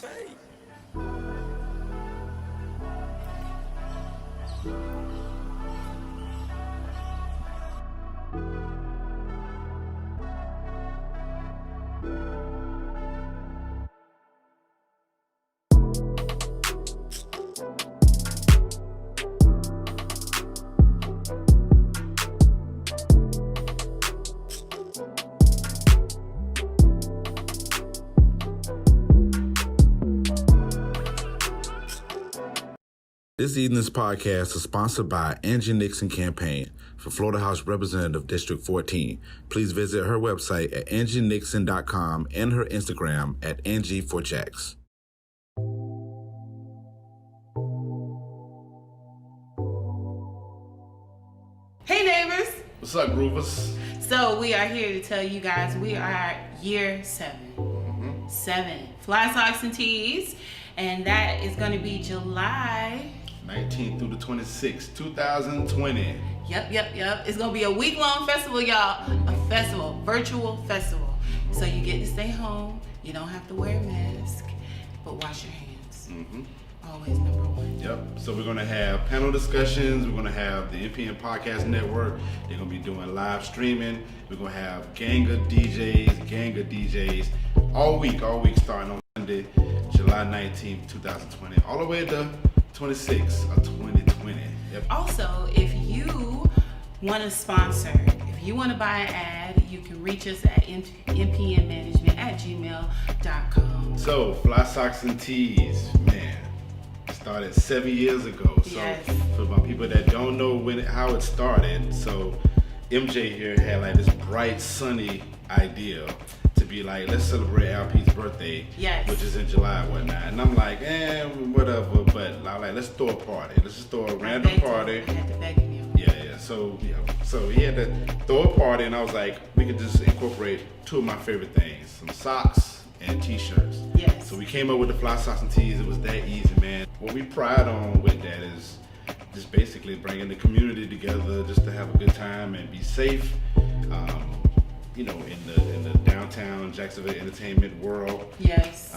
Monae. This evening's podcast is sponsored by Angie Nixon Campaign for Florida House Representative District 14. Please visit her website at angienixon.com and her Instagram at Angie4Jax. Hey neighbors! What's up, groovers? So we are here to tell you guys we are at year 7. 7. Fly socks and tees. And that is going to be July 19th through the 26th, 2020. Yep. It's going to be a week-long festival, y'all. A festival, virtual festival. So you get to stay home. You don't have to wear a mask, but wash your hands. Always number one. Yep. So we're going to have panel discussions. We're going to have the NPN Podcast Network. They're going to be doing live streaming. We're going to have gang of DJs all week starting on Monday, July 19th, 2020, all the way to 26th of 2020. Yep. Also, if you want to sponsor, if you want to buy an ad, you can reach us at npnmanagement@gmail.com. So, Fly Socks and Tees, man, started 7 years ago. So, yes. For my people that don't know how it started, so MJ here had like this bright, sunny idea to be like, let's celebrate LP's birthday, yes, which is in July and whatnot. And I'm like, whatever, but I'm like, let's throw a party. Let's just throw a random party. I had to beg him. Yeah. So he had to throw a party, and I was like, we could just incorporate two of my favorite things, some socks and t-shirts. Yes. So we came up with the Fly Socks and Tees. It was that easy, man. What we pride on with that is just basically bringing the community together just to have a good time and be safe. In the downtown Jacksonville entertainment world. Yes.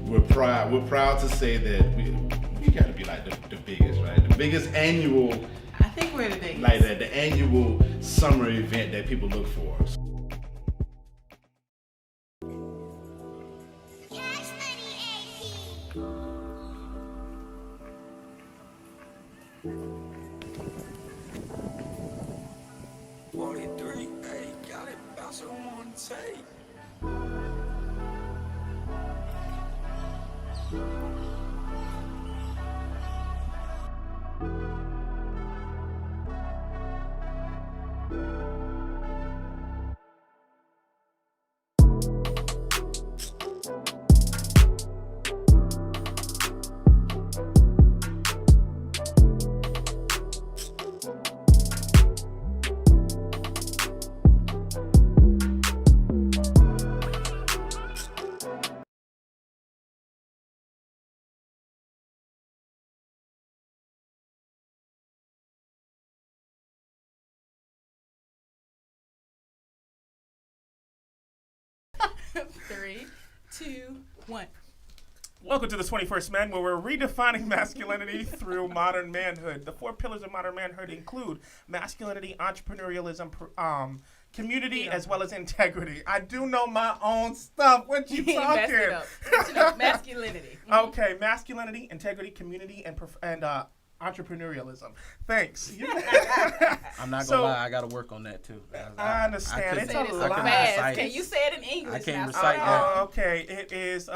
We're proud to say that we got to be like the biggest, right? The biggest annual. I think we're the biggest. Like the annual summer event that people look for. Three, 2, 1. Welcome to the 21st Man, where we're redefining masculinity through modern manhood. The 4 pillars of modern manhood include masculinity, entrepreneurialism, community, as well as integrity. I do know my own stuff. What you talking? Masculinity. Okay, masculinity, integrity, community, and entrepreneurialism. Thanks. I'm not gonna lie, I gotta work on that too. I understand. It's a lot. Fast. Can you say it in English? I can't recite that. Okay, it is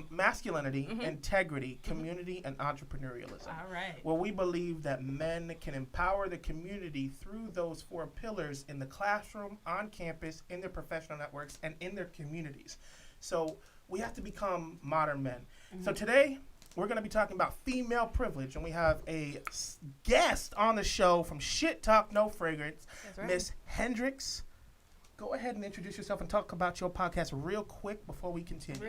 masculinity, integrity, community, and entrepreneurialism. All right. Well, we believe that men can empower the community through those 4 pillars in the classroom, on campus, in their professional networks, and in their communities. So we have to become modern men. So today, we're going to be talking about female privilege, and we have a guest on the show from Shit Talk No Fragrance, right. Miss Hendrix. Go ahead and introduce yourself and talk about your podcast real quick before we continue.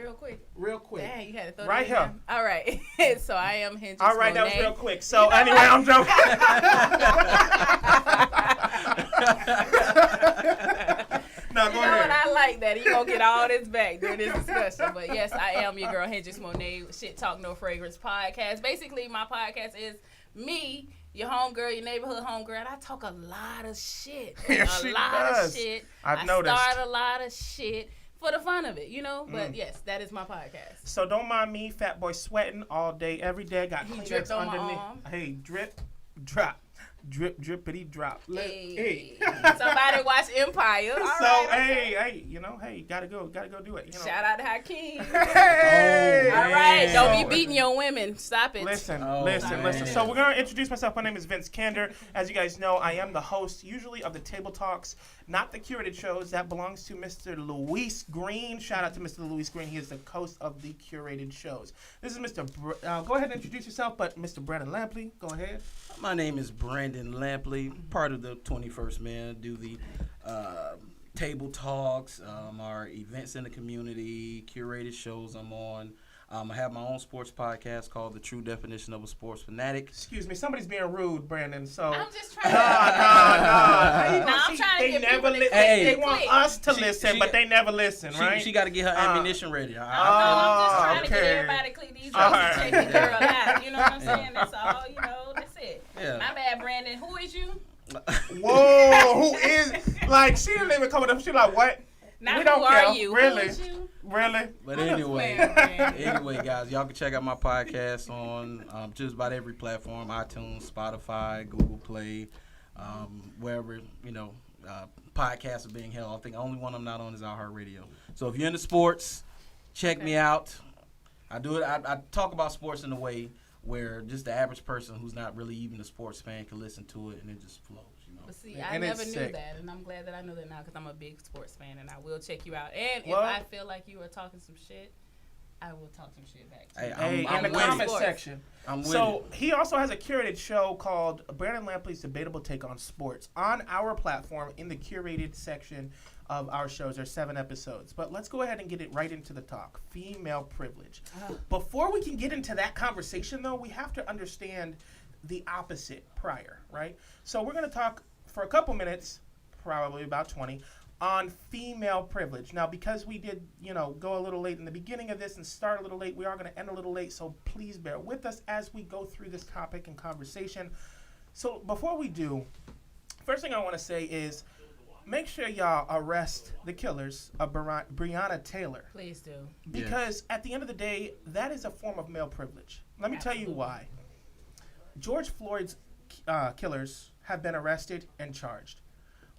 Real quick. Dang, you had to throw right that here. in. All right. So I am Hendrix All right, Monae. that was real quick. So anyway, I'm joking. No, go ahead. And I like that. You gonna get all this back during this discussion. But yes, I am your girl, Hendrix Monae, Shit Talk No Fragrance podcast. Basically, my podcast is me, your homegirl, your neighborhood homegirl, and I talk a lot of shit. Yes, she does. Of shit. I've noticed. I start a lot of shit for the fun of it, you know? But yes, that is my podcast. So don't mind me, fat boy, sweating all day, every day. Got He Kleenex dripped on my underneath. arm. Hey, drip, drop. Drip, drippity, drop. Hey. Somebody watch Empire. All So right. hey, you know, hey, gotta go do it. You know. Shout out to Hakeem. Hey. All right, don't So- be beating your women. Stop it. Listen. man. So we're gonna introduce myself. My name is Vince Kander. As you guys know, I am the host, usually of the Table Talks, not the curated shows. That belongs to Mr. Luis Green. Shout out to Mr. Luis Green. He is the host of the curated shows. This is Mr. Go ahead and introduce yourself, but Mr. Brandon Lampley, go ahead. My name is Brandon Lampley, part of the 21st Man. Do the table talks, our events in the community, curated shows I'm on. I have my own sports podcast called The True Definition of a Sports Fanatic. Excuse me, somebody's being rude, Brandon. So I'm just trying no. to. See, I'm trying to they get never people to they click. want us to listen, but they never listen, right? She got to get her ammunition ready. I'm just trying to okay. get everybody to click these All buttons right. and check the girl out. You know what I'm saying? That's all. You know, that's it. Yeah. My bad, Brandon. Who is you? Whoa, who is like? She didn't even come up. She like what? Not We don't who care. are you? Really? Who is you? Really? But anyway, Man. guys, y'all can check out my podcast on just about every platform: iTunes, Spotify, Google Play, wherever podcasts are being held. I think the only one I'm not on is iHeartRadio. So if you're into sports, check me out. I do it. I talk about sports in a way where just the average person who's not really even a sports fan can listen to it and it just flows. But see, And I never it's knew sick. that, and I'm glad that I know that now because I'm a big sports fan, and I will check you out. And Well- if I feel like you are talking some shit, I will talk some shit back to you. Hey, Hey, I'm in the with it. comment Sports. section. I'm with So it. he also has a curated show called Brandon Lampley's Debatable Take on Sports on our platform in the curated section of our shows. There's 7 episodes. But let's go ahead and get it right into the talk. Female privilege. Before we can get into that conversation, though, we have to understand the opposite prior, right? So we're going to talk for a couple minutes, probably about 20, on female privilege. Now, because we did, go a little late in the beginning of this and start a little late, we are going to end a little late, so please bear with us as we go through this topic and conversation. So before we do, first thing I want to say is make sure y'all arrest the killers of Breonna Taylor. Please do. Because at the end of the day, that is a form of male privilege. Let me tell you why. George Floyd's killers have been arrested and charged.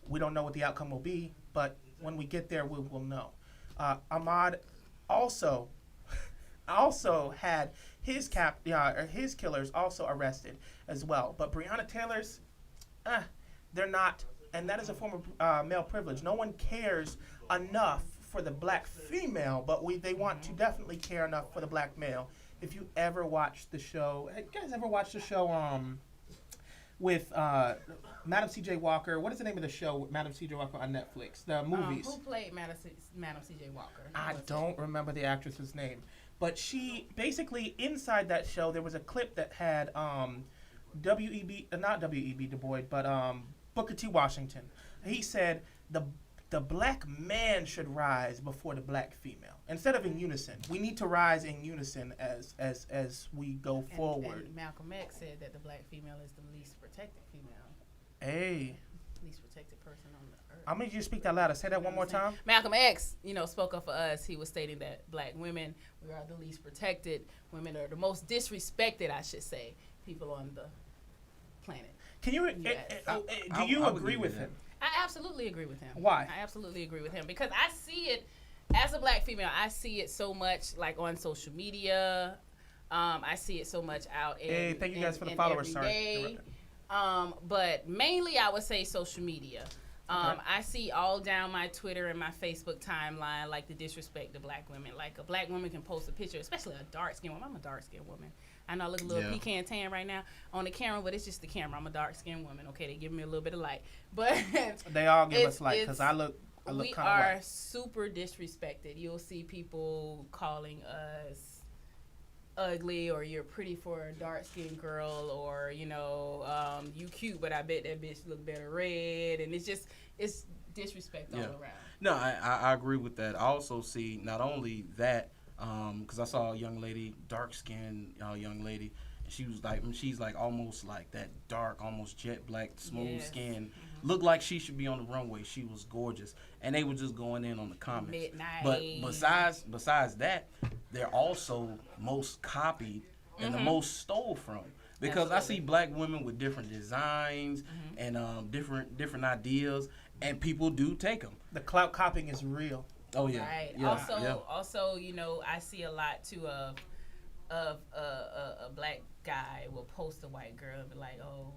We don't know what the outcome will be, but when we get there, we will know. Ahmaud also had his killers also arrested as well. But Breonna Taylor's, they're not, and that is a form of male privilege. No one cares enough for the black female, but they want to definitely care enough for the black male. If you ever watched the show, you guys ever watched the show with Madam C.J. Walker? What is the name of the show with Madam C.J. Walker on Netflix? The movies. Who played Madam C.J. Walker? I don't remember the actress's name, but she basically inside that show there was a clip that had not W.E.B. Du Bois, but Booker T. Washington. He said the black man should rise before the black female instead of in unison. We need to rise in unison as we go forward. And Malcolm X said that the black female is the least protected female. Hey, Least protected person on the earth. I'm gonna you speak that louder. Say that one more time. Malcolm X, spoke up for us. He was stating that black women, we are the least protected. Women are the most disrespected, I should say, people on the planet. Can you? Yes. Do you I would agree agree with with him? I absolutely agree with him. Why? I absolutely agree with him because I see it as a black female. I see it so much like on social media. I see it so much out in. Hey, thank you guys for the in followers. everyday. Sorry. But mainly I would say social media. Okay. I see all down my Twitter and my Facebook timeline like the disrespect to black women. Like a black woman can post a picture, especially a dark skinned woman. I'm a dark skinned woman. I know I look a little pecan tan right now on the camera, but it's just the camera. I'm a dark skinned woman. Okay, they give me a little bit of light, but They all give us light because I look we kind of are white. super disrespected. You'll see people calling us ugly, or you're pretty for a dark skinned girl, or you cute, but I bet that bitch look better red. And it's disrespect all around. No, I agree with that. I also see not only that, because I saw a young lady, dark-skinned young lady, and she's like almost like that dark, almost jet black, smooth skin. Looked like she should be on the runway. She was gorgeous, and they were just going in on the comments. Midnight. But besides that, they're also most copied and the most stole from. Because I see black women with different designs and different ideas, and people do take them. The clout copying is real. Oh yeah. Right. Yeah. Also, you know, I see a lot too of a black guy will post a white girl and be like, "Oh,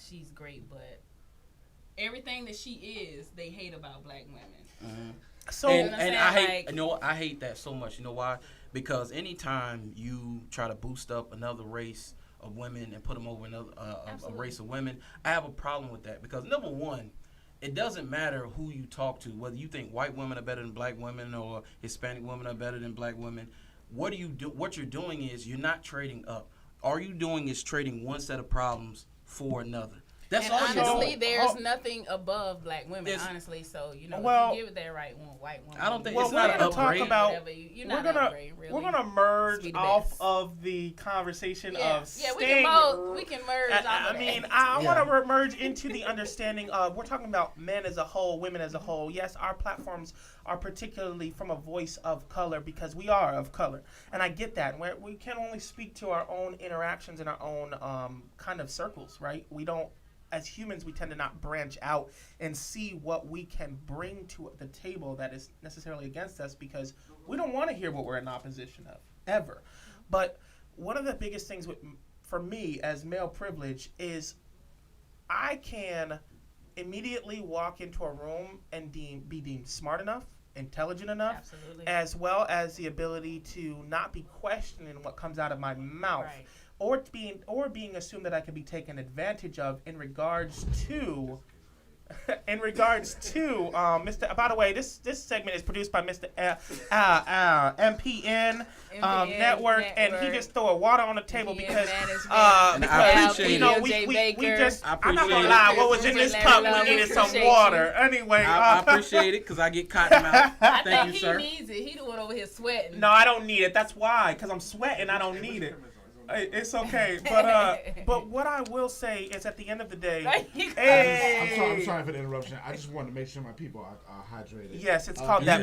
she's great," but everything that she is, they hate about black women. So and I hate, I hate that so much. You know why? Because anytime you try to boost up another race of women and put them over another a race of women, I have a problem with that. Because number one, it doesn't matter who you talk to, whether you think white women are better than black women or Hispanic women are better than black women. What you're doing is you're not trading up. All you're doing is trading one set of problems for another. That's all you're honestly, doing. there's nothing above black women, honestly. So, you know, well, if you give it that right one, white woman. I don't think well, it's not an upgrade. We're gonna merge off of the conversation of staying. We can merge. I want to merge into the understanding of we're talking about men as a whole, women as a whole. Yes, our platforms are particularly from a voice of color because we are of color, and I get that. We can only speak to our own interactions in our own kind of circles, right? We don't. As humans, we tend to not branch out and see what we can bring to the table that is necessarily against us because we don't want to hear what we're in opposition of, ever. But one of the biggest things for me as male privilege is I can immediately walk into a room and be deemed smart enough, intelligent enough, as well as the ability to not be questioning what comes out of my mouth. Right. Or being assumed that I can be taken advantage of in regards to Mr. By the way, this segment is produced by Mr. MPN Network, and he just threw water on the table because I appreciate you know we just I'm not gonna lie, what was in this cup? We needed some water. Anyway, I appreciate it because I get cotton mouth. Thank you, sir. He needs it. He the one over here sweating. No, I don't need it. That's why, because I'm sweating. I don't need it. It's okay, but what I will say is at the end of the day, I'm sorry for the interruption. I just wanted to make sure my people are hydrated. Yes, it's called that.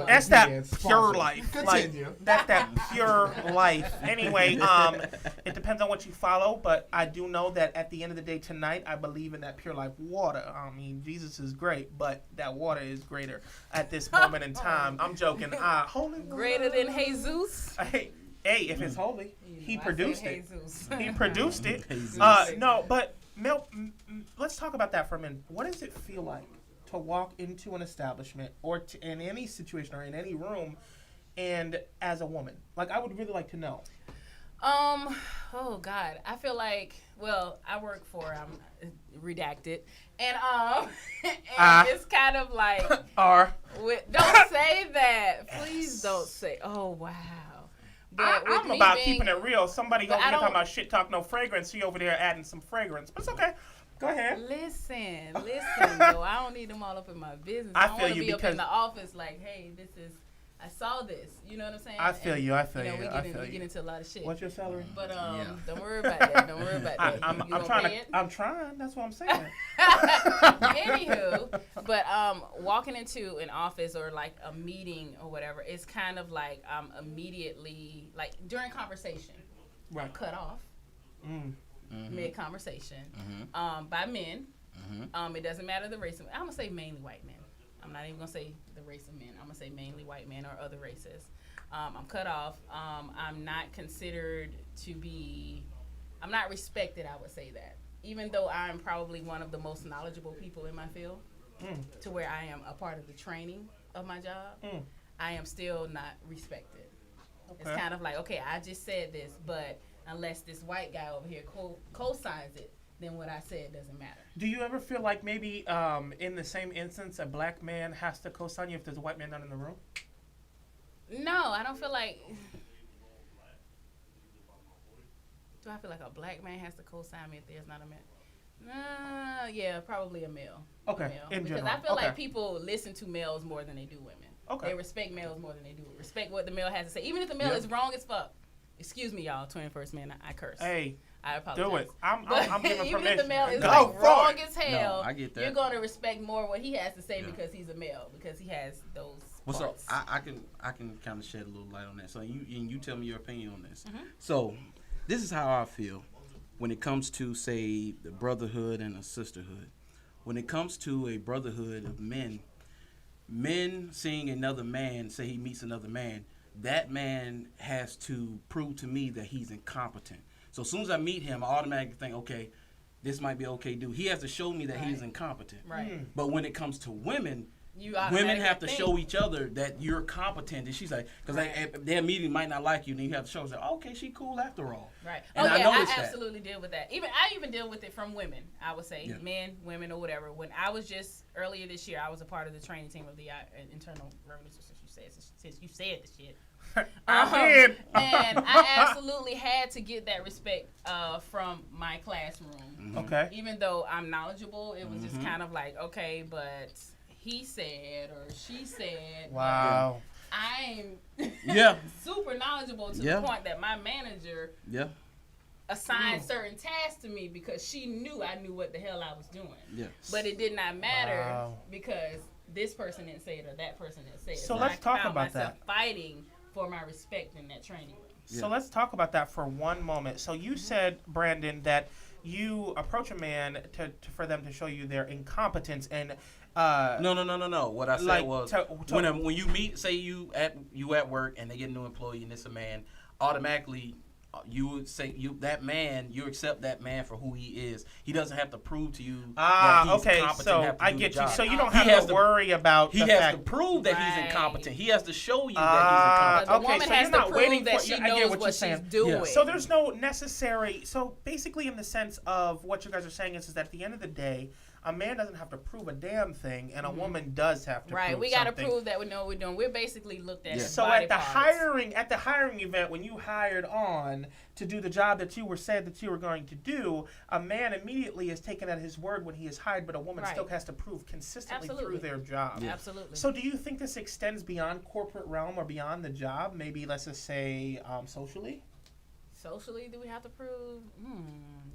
That's that pure life. Like, that's that pure life. Anyway, it depends on what you follow, but I do know that at the end of the day tonight, I believe in that pure life water. I mean, Jesus is great, but that water is greater at this moment in time. I'm joking. Holy greater than Jesus. Hey, if it's holy, he produced it. He produced it. No, but Mel, let's talk about that for a minute. What does it feel like to walk into an establishment or in any situation or in any room and as a woman? Like, I would really like to know. Oh God, I feel like, well, I work for redacted, and it's kind of like don't say that, please don't say. Oh wow. I'm about keeping it real. Somebody over there talking about shit talk, no fragrance. She over there adding some fragrance. But it's okay. Go ahead. Listen, though. I don't need them all up in my business. I feel want to you be up in the office like, hey, I saw this. You know what I'm saying? I feel you. We get into a lot of shit. What's your salary? But don't worry about that. Don't worry about that. I'm trying. That's what I'm saying. Anywho, but walking into an office or like a meeting or whatever, it's kind of like immediately like during conversation, right? Cut off mid conversation by men. It doesn't matter the race. I'm gonna say mainly white men. I'm not even gonna say the race of men. I'm gonna say mainly white men or other races. I'm cut off. I'm not considered to be. I'm not respected. I would say that, even though I'm probably one of the most knowledgeable people in my field, to where I am a part of the training of my job, I am still not respected. Okay. It's kind of like, okay, I just said this, but unless this white guy over here co-signs it, then what I said doesn't matter. Do you ever feel like maybe in the same instance a black man has to co-sign you if there's a white man not in the room? No, I don't feel like... Do I feel like a black man has to co-sign me if there's not a man? Yeah, probably a male. Okay, in because general. I feel Okay. like people listen to males more than they do women. Okay. They respect males more than they do. Respect what the male has to say. Even if the male Yeah. is wrong as fuck. Excuse me, y'all. 21st man, I curse. Hey, I apologize. do it. I'm But giving even permission. if the male is Go like for wrong it. as hell, No, I get that. you're going to respect more what he has to say Yeah. because he's a male, because he has those Well, so parts. I can kind of shed a little light on that. So you tell me your opinion on this. Mm-hmm. So this is how I feel when it comes to, say, the brotherhood and a sisterhood. When it comes to a brotherhood of men seeing another man, say he meets another man, that man has to prove to me that he's incompetent. So as soon as I meet him, I automatically think, okay, this might be okay dude. He has to show me that he's incompetent. Right. But when it comes to women automatically have to think. show each other that you're competent. And she's like, because they immediately might not like you, and then you have to show, like, oh, okay, she cool after all. Right. And I noticed that. absolutely deal with that. I even deal with it from women, I would say. Yeah. Men, women, or whatever. When I was just, earlier this year, I was a part of the training team of the Internal Revenue Service, since you said the shit. I did. And I absolutely had to get that respect from my classroom. Okay. Even though I'm knowledgeable, it was just kind of like, okay, but he said or she said. Wow. I'm Yeah. super knowledgeable to Yeah. the point that my manager Yeah. assigned certain tasks to me because she knew I knew what the hell I was doing. Yeah. But it did not matter Wow. because this person didn't say it or that person didn't say it. So And let's I talk found about myself that. fighting for my respect in that training room. So let's talk about that for one moment. So you said, Brandon, that you approach a man for them to show you their incompetence and No. What I said Like, was to- when you meet, say you at work and they get a new employee and it's a man, automatically you would say you accept that man for who he is. He doesn't have to prove to you that he's okay. competent. So enough to I do the get you. job. So you don't He have has to worry about He the has fact. to prove that he's Right. incompetent. He has to show you that But he's the incompetent. okay, woman so has you're to not waiting prove that for- she I get knows what you're what she's saying. doing. Yeah. So there's no necessary. So basically, in the sense of what you guys are saying is that at the end of the day, a man doesn't have to prove a damn thing, and a woman does have to. Right, prove we got to something. prove that we know what we're doing. We're basically looked at. Yeah. as So body at the parts. hiring event, when you hired on to do the job that you were said that you were going to do, a man immediately is taken at his word when he is hired, but a woman Right. still has to prove consistently Absolutely. through their job. Absolutely. So do you think this extends beyond corporate realm or beyond the job? Maybe let's just say socially. Socially, do we have to prove?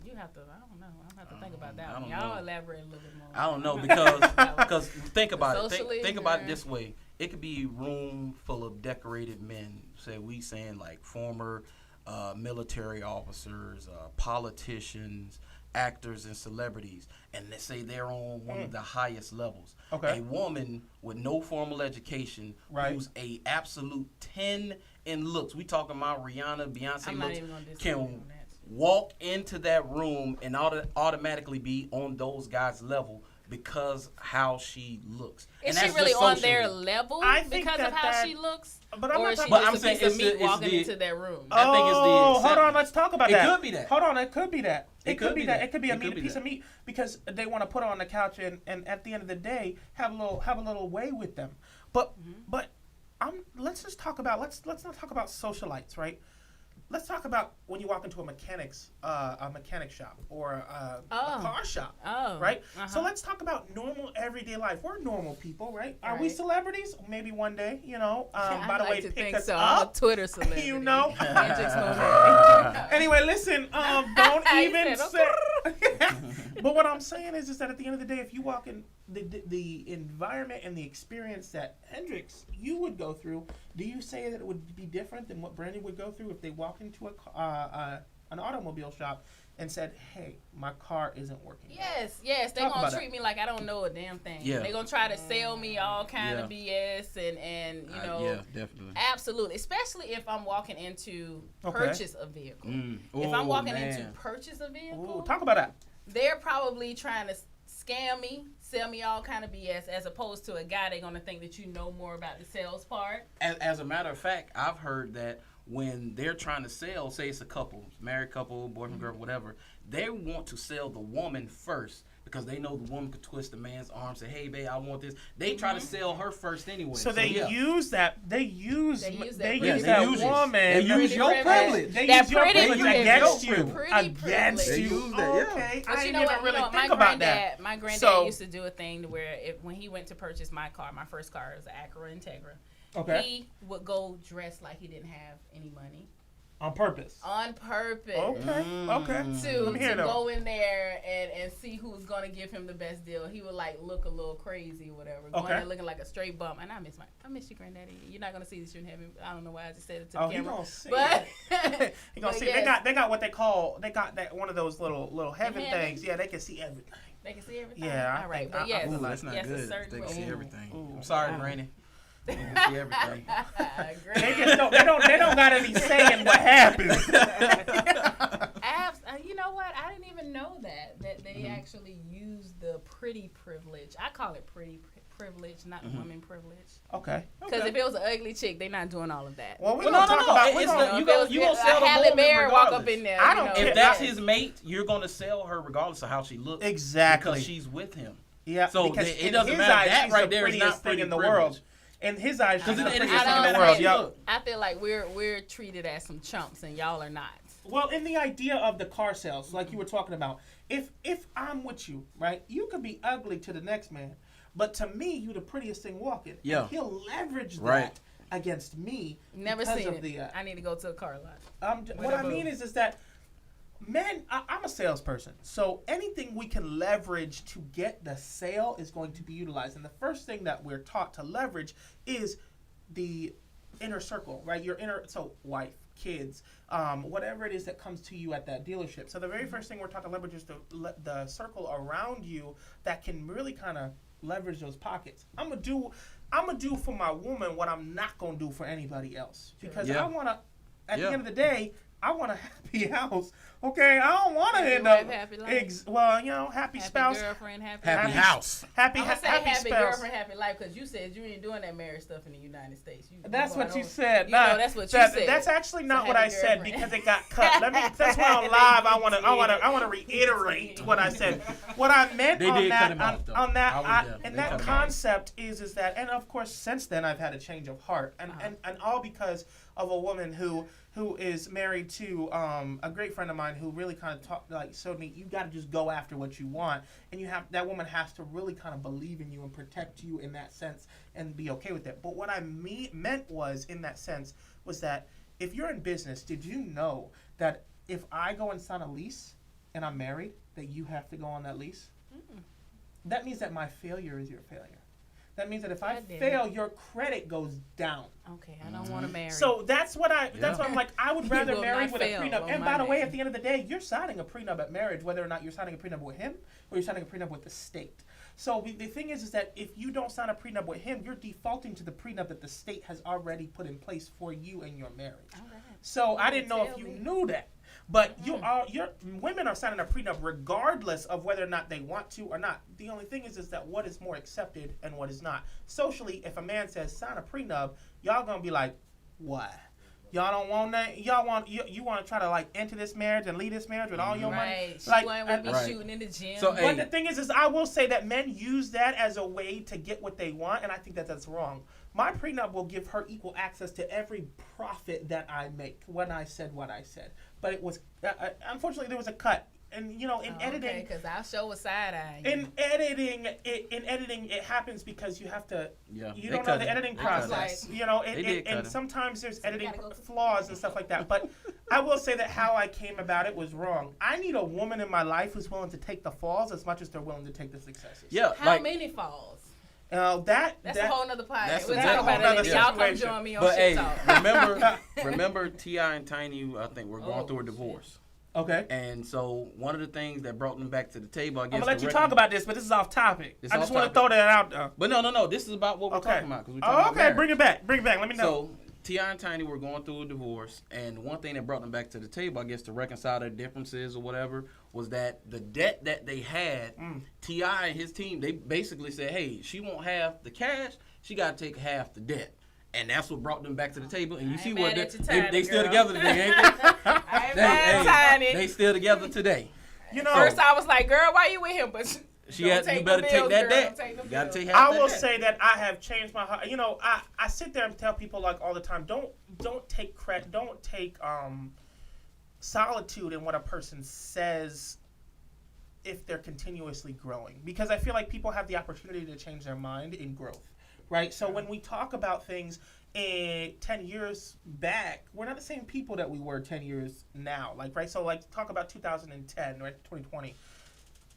You have to. I don't know. I have to think about that I one. don't Y'all know. elaborate a little bit more. I don't know That one. because think about it. Socially, Think about it yeah. this way. It could be a room full of decorated men. Say we saying like former military officers, politicians, actors, and celebrities, and they say they're on one of the highest levels. Okay. A woman with no formal education, Right. who's a absolute 10 in looks. We talking about Rihanna, Beyonce I'm not looks, even gonna disagree can on that. walk into that room and automatically be on those guys' level because how she looks. Is And she that's really just on their socially. level I think because of how that- she looks? But I'm or not is she talking- But I'm just a saying piece of it's meat the- it's walking the- into that room? I think it's the hold acceptance. on, let's talk about It that. could be that. Hold on, it could be that. It could be that. It could be a It could be piece that. of meat because they want to put her on the couch and at the end of the day have a little way with them. But let's just talk about let's not talk about socialites, right? Let's talk about when you walk into a mechanic shop or a car shop, right? So let's talk about normal everyday life. We're normal people, right? Are we Right. celebrities? Maybe one day, you know. By the I way, like to pick think us so. I'm a up. Twitter celebrity. You know. Hendrix Monae. Anyway, listen. Don't You even said, say. But what I'm saying is that at the end of the day, if you walk in the environment and the experience that Hendrix you would go through, do you say that it would be different than what Brandon would go through if they walk into an automobile shop and said, "Hey, my car isn't working"? Yes. They're Talk gonna about treat me like I don't know a damn thing. Yeah. They're gonna try to sell me all kind of Yeah. BS and you know. Yeah, definitely. Absolutely, especially if I'm walking into Okay. purchase a vehicle. If Oh, I'm walking man. into purchase a vehicle, Ooh, talk about that. they're probably trying to scam me, sell me all kind of BS, as opposed to a guy they're gonna think that you know more about the sales part. As a matter of fact, I've heard that when they're trying to sell, say it's a couple, married couple, boyfriend, girl, whatever, they want to sell the woman first because they know the woman could twist the man's arm, say, "Hey, babe, I want this." They try to sell her first anyway. So they use that. They use that woman. They use your privilege. They use your privilege against you. Against you. Use that. Okay, but I you didn't know even what? really You know, think about that. My granddad used to do a thing to where when he went to purchase my car, my first car was an Acura Integra. Okay. He would go dressed like he didn't have any money. On purpose. Okay. Okay. To go in there and see who's gonna give him the best deal. He would like look a little crazy or whatever. Going there looking like a straight bum. And I miss you, granddaddy. You're not gonna see this. You shouldn't have him. I don't know why I just said it to the camera. He gonna see but it. He gonna see it. They got what they call that one of those little heaven things. Yeah, they can see everything. They can see everything. Yeah. All right. But yes, that's not good. They can see everything. I'm sorry, Granny. They can see everything. They don't got any say in what happens. You know what? I didn't even know that they actually use the pretty privilege. I call it pretty privilege, not women privilege. Okay. Because if it was an ugly chick, they're not doing all of that. Well, we're gonna talk about. You gonna sell the Halle woman Berry walk up regardless. in there. I don't care. If that's his mate, you're gonna sell her regardless of how she looks. Exactly. Because she's with him. Yeah. So because it doesn't matter. That right there is not thing pretty in the privilege. world. In his eyes, she's the it prettiest doesn't thing in the matter world. how you look. I feel like we're treated as some chumps and y'all are not. Well, in the idea of the car sales, like you were talking about, if I'm with you, right, you could be ugly to the next man, but to me, you the prettiest thing walking. Yeah. And he'll leverage that Right. against me. Never because seen of it. The, I need to go to a car lot. what I mean is that men, I'm a salesperson, so anything we can leverage to get the sale is going to be utilized. And the first thing that we're taught to leverage is the inner circle, right? So wife, kids, whatever it is that comes to you at that dealership. So the very first thing we're taught to leverage is the circle around you that can really kind of leverage those pockets. I'm gonna do for my woman what I'm not gonna do for anybody else, because I want to. At the end of the day, I want a happy house. Okay, I don't want to end up. Happy life. Happy spouse, girlfriend, Happy house. happy I'm gonna say happy spouse. girlfriend, happy life, because you said you ain't doing that marriage stuff in the United States. That's what you said. That's what you said. That's actually not what happy I said girlfriend. because it got cut. That's why on live I want to reiterate what I said. What I meant on that concept is that, and of course since then I've had a change of heart, and all because of a woman who is married to a great friend of mine who really kind of showed me you got to just go after what you want, and that woman has to really kind of believe in you and protect you in that sense and be okay with it. But what I meant was in that sense was that if you're in business, did you know that if I go and sign a lease and I'm married, that you have to go on that lease? Mm-mm. That means that my failure is your failure. That means that if I fail, your credit goes down. Okay, I don't want to marry. So that's what I'm like. I would rather marry with a prenup. And by the way, at the end of the day, you're signing a prenup at marriage, whether or not you're signing a prenup with him or you're signing a prenup with the state. So the thing is that if you don't sign a prenup with him, you're defaulting to the prenup that the state has already put in place for you and your marriage. All right. So I didn't know if you knew that. But women are signing a prenup regardless of whether or not they want to or not. The only thing is that what is more accepted and what is not. Socially, if a man says sign a prenup, y'all gonna be like, what? Y'all don't want that. Y'all want you want to try to enter this marriage and lead this marriage with all your money. She won't be shooting in the gym. So, but the thing is I will say that men use that as a way to get what they want, and I think that that's wrong. My prenup will give her equal access to every profit that I make when I said what I said. But it was unfortunately there was a cut, and in editing, because our show was side eye. In editing, it happens because you have to. Yeah, you don't know the editing process. And sometimes there's editing flaws and stuff like that. But I will say that how I came about it was wrong. I need a woman in my life who's willing to take the falls as much as they're willing to take the successes. Yeah, how many falls? That's a whole nother podcast. We'll talk about it. Y'all come join me on Shit Talk. Remember T.I. and Tiny, I think, were going through a divorce. Okay. And so one of the things that brought them back to the table, I guess. I'm going to let you talk about this, but this is off topic. I just want to throw that out there. But no. This is about what we're talking about. Okay. Bring it back. Let me know. So T.I. and Tiny were going through a divorce, and one thing that brought them back to the table, I guess, to reconcile their differences or whatever, was that the debt that they had, T.I. and his team, they basically said, hey, she won't have the cash, she got to take half the debt. And that's what brought them back to the table. And you see what they still together today, ain't they? They still together today. First I was like, girl, why you with him? But You better take that debt. You gotta take half I that will debt. say that I have changed my heart. You know, I sit there and tell people like all the time, don't take credit, don't take solitude in what a person says if they're continuously growing, because I feel like people have the opportunity to change their mind in growth, right? So when we talk about things 10 years back, we're not the same people that we were 10 years now, like, right? So like talk about 2010, right? 2020.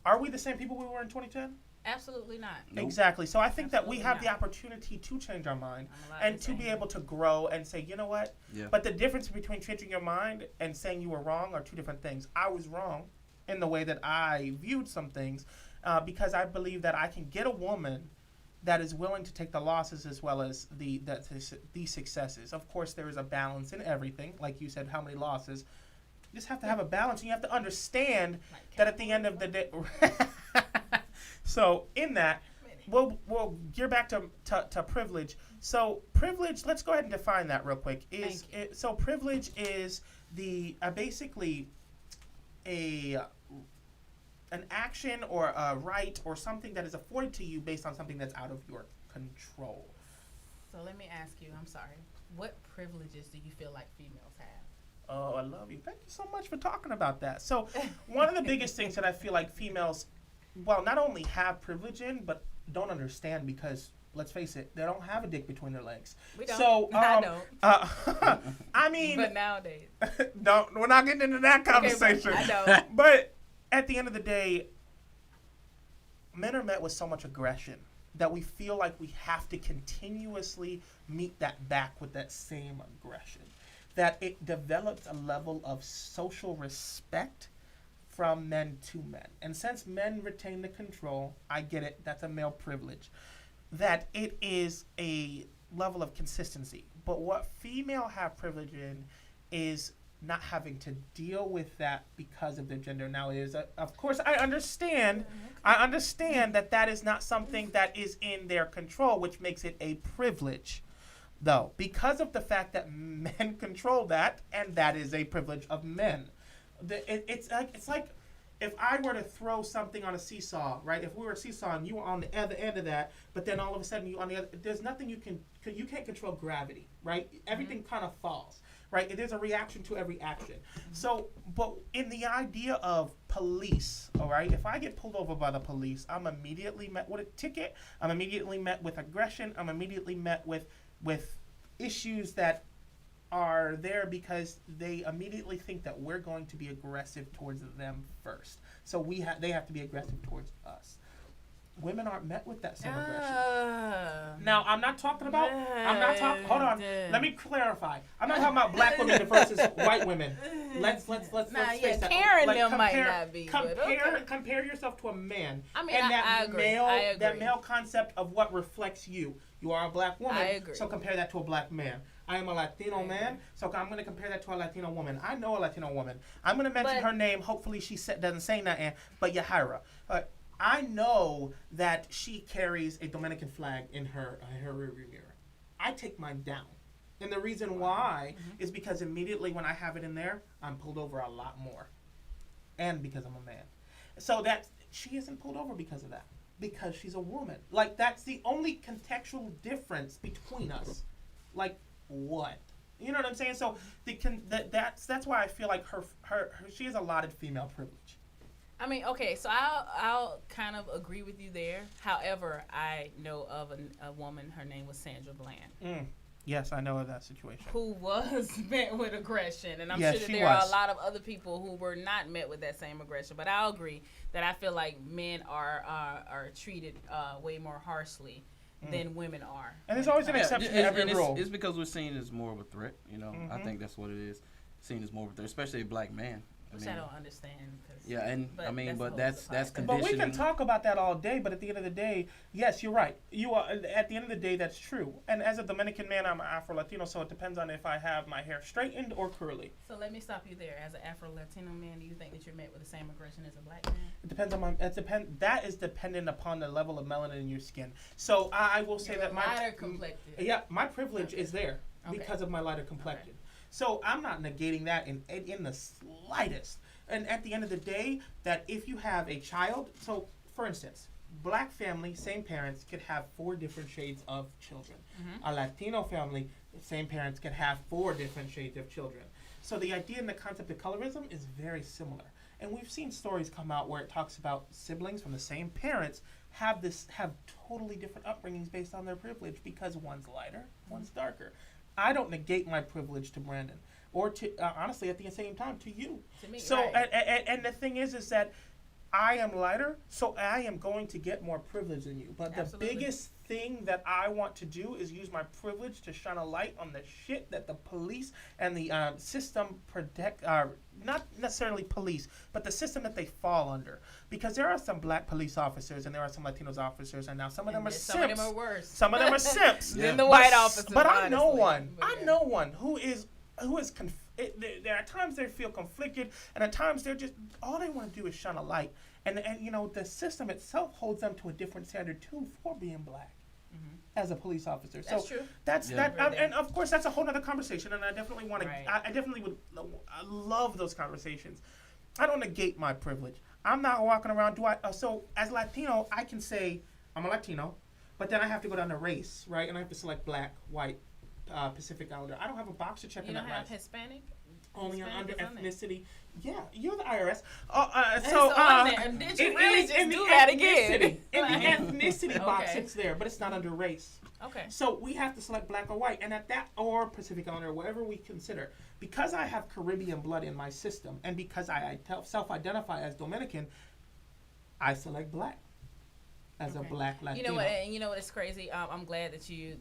Are we the same people we were in 2010? Absolutely not. Nope. Exactly. So I think that we Absolutely have not. the opportunity to change our mind I'm and allowed to be say able to grow and say, you know what? Yeah. But the difference between changing your mind and saying you were wrong are two different things. I was wrong in the way that I viewed some things because I believe that I can get a woman that is willing to take the losses as well as the successes. Of course, there is a balance in everything. Like you said, how many losses? You just have to have a balance, and you have to understand that at the end of the day. So in that, we'll gear back to privilege. So privilege, let's go ahead and define that real quick. So privilege is the basically an action or a right or something that is afforded to you based on something that's out of your control. So let me ask you, I'm sorry, what privileges do you feel like females have? Oh, I love you. Thank you so much for talking about that. So one of the biggest things that I feel like females, well, not only have privilege in, but don't understand because, let's face it, they don't have a dick between their legs. We don't. So, I don't. I mean, But nowadays. we're not getting into that conversation. Okay, I know. But at the end of the day, men are met with so much aggression that we feel like we have to continuously meet that back with that same aggression. That it develops a level of social respect from men to men. And since men retain the control, I get it, that's a male privilege, that it is a level of consistency. But what female have privilege in is not having to deal with that because of their gender. Now, it is, of course, I understand that is not something that is in their control, which makes it a privilege. Though, because of the fact that men control that, and that is a privilege of men. It's like if I were to throw something on a seesaw, right? If we were seesawing, you were on the other end of that, but then all of a sudden you on the other. There's nothing you can't control gravity, right? Everything kind of falls, right? There's a reaction to every action. So, but in the idea of police, all right, if I get pulled over by the police, I'm immediately met with a ticket. I'm immediately met with aggression. I'm immediately met with issues that are there because they immediately think that we're going to be aggressive towards them first. So they have to be aggressive towards us. Women aren't met with that same aggression. Now, hold on. Let me clarify. I'm not talking about black women versus white women. Let's face that. Karen them might not be. Compare yourself to a man. I mean, and I agree. I agree. That male concept of what reflects you. You are a black woman. I agree. So compare that to a black man. I am a Latino man, so I'm going to compare that to a Latino woman. I know a Latino woman. I'm going to mention her name. Hopefully she doesn't say nothing, but Yahaira. I know that she carries a Dominican flag in her rearview mirror. I take mine down. And the reason why is because immediately when I have it in there, I'm pulled over a lot more. And because I'm a man. So that she isn't pulled over because of that. Because she's a woman. Like, that's the only contextual difference between us. Like, what? You know what I'm saying? So that's why I feel like she has allotted female privilege. I mean, okay, so I'll kind of agree with you there. However, I know of a woman, her name was Sandra Bland. Yes, I know of that situation. Who was met with aggression. And I'm Yes, sure that there are a lot of other people who were not met with that same aggression. But I'll agree that I feel like men are treated way more harshly than women are. And there's always an exception to every rule. It's because we're seen as more of a threat, you know. I think that's what it is. Seen as more of a threat, especially a black man. Which I don't understand. But that's conditioning. But we can talk about that all day, but at the end of the day, yes, you're right. You are, at the end of the day, that's true. And as a Dominican man, I'm Afro-Latino, so it depends on if I have my hair straightened or curly. So let me stop you there. As an Afro-Latino man, do you think that you're met with the same aggression as a black man? It depends on that is dependent upon the level of melanin in your skin. So I will say that lighter complected. Yeah, my privilege is there because of my lighter complexion. So I'm not negating that in the slightest. And at the end of the day, that if you have a child, so for instance, black family, same parents, could have 4 different shades of children. A Latino family, same parents, could have 4 different shades of children. So the idea and the concept of colorism is very similar. And we've seen stories come out where it talks about siblings from the same parents have totally different upbringings based on their privilege because one's lighter, one's darker. I don't negate my privilege to Brandon or to, honestly, at the same time, to you. To me, so, right. and the thing is that I am lighter, so I am going to get more privilege than you. But Absolutely. the biggest thing that I want to do is use my privilege to shine a light on the shit that the police and the system protect, not necessarily police, but the system that they fall under. Because there are some black police officers and there are some Latinos officers, and now some of them are Some simps. of them are worse. Some of them are simps. Than the white officers. But I know honestly. one. But I yeah. know one who is there are times they feel conflicted, and at times they're just all they want to do is shine a light. And you know, the system itself holds them to a different standard too for being black as a police officer. That's so true. that's Yeah. that, and of course that's a whole other conversation. And I definitely want to. Right. I definitely would. I love those conversations. I don't negate my privilege. I'm not walking around. So as Latino, I can say I'm a Latino, but then I have to go down to race, right? And I have to select black, white, Pacific Islander. I don't have a box to check You in don't that have race. Hispanic? Only under Hispanic is on there. ethnicity. Yeah, you're the IRS. It's on there. And did you really just do that again? In the ethnicity box, Okay. it's there, but it's not under race. Okay. So we have to select black or white, and at that, or Pacific Islander, whatever we consider. Because I have Caribbean blood in my system, and because I self-identify as Dominican, I select black as a black Latino. You know what? And you know what? It's crazy. I'm glad that you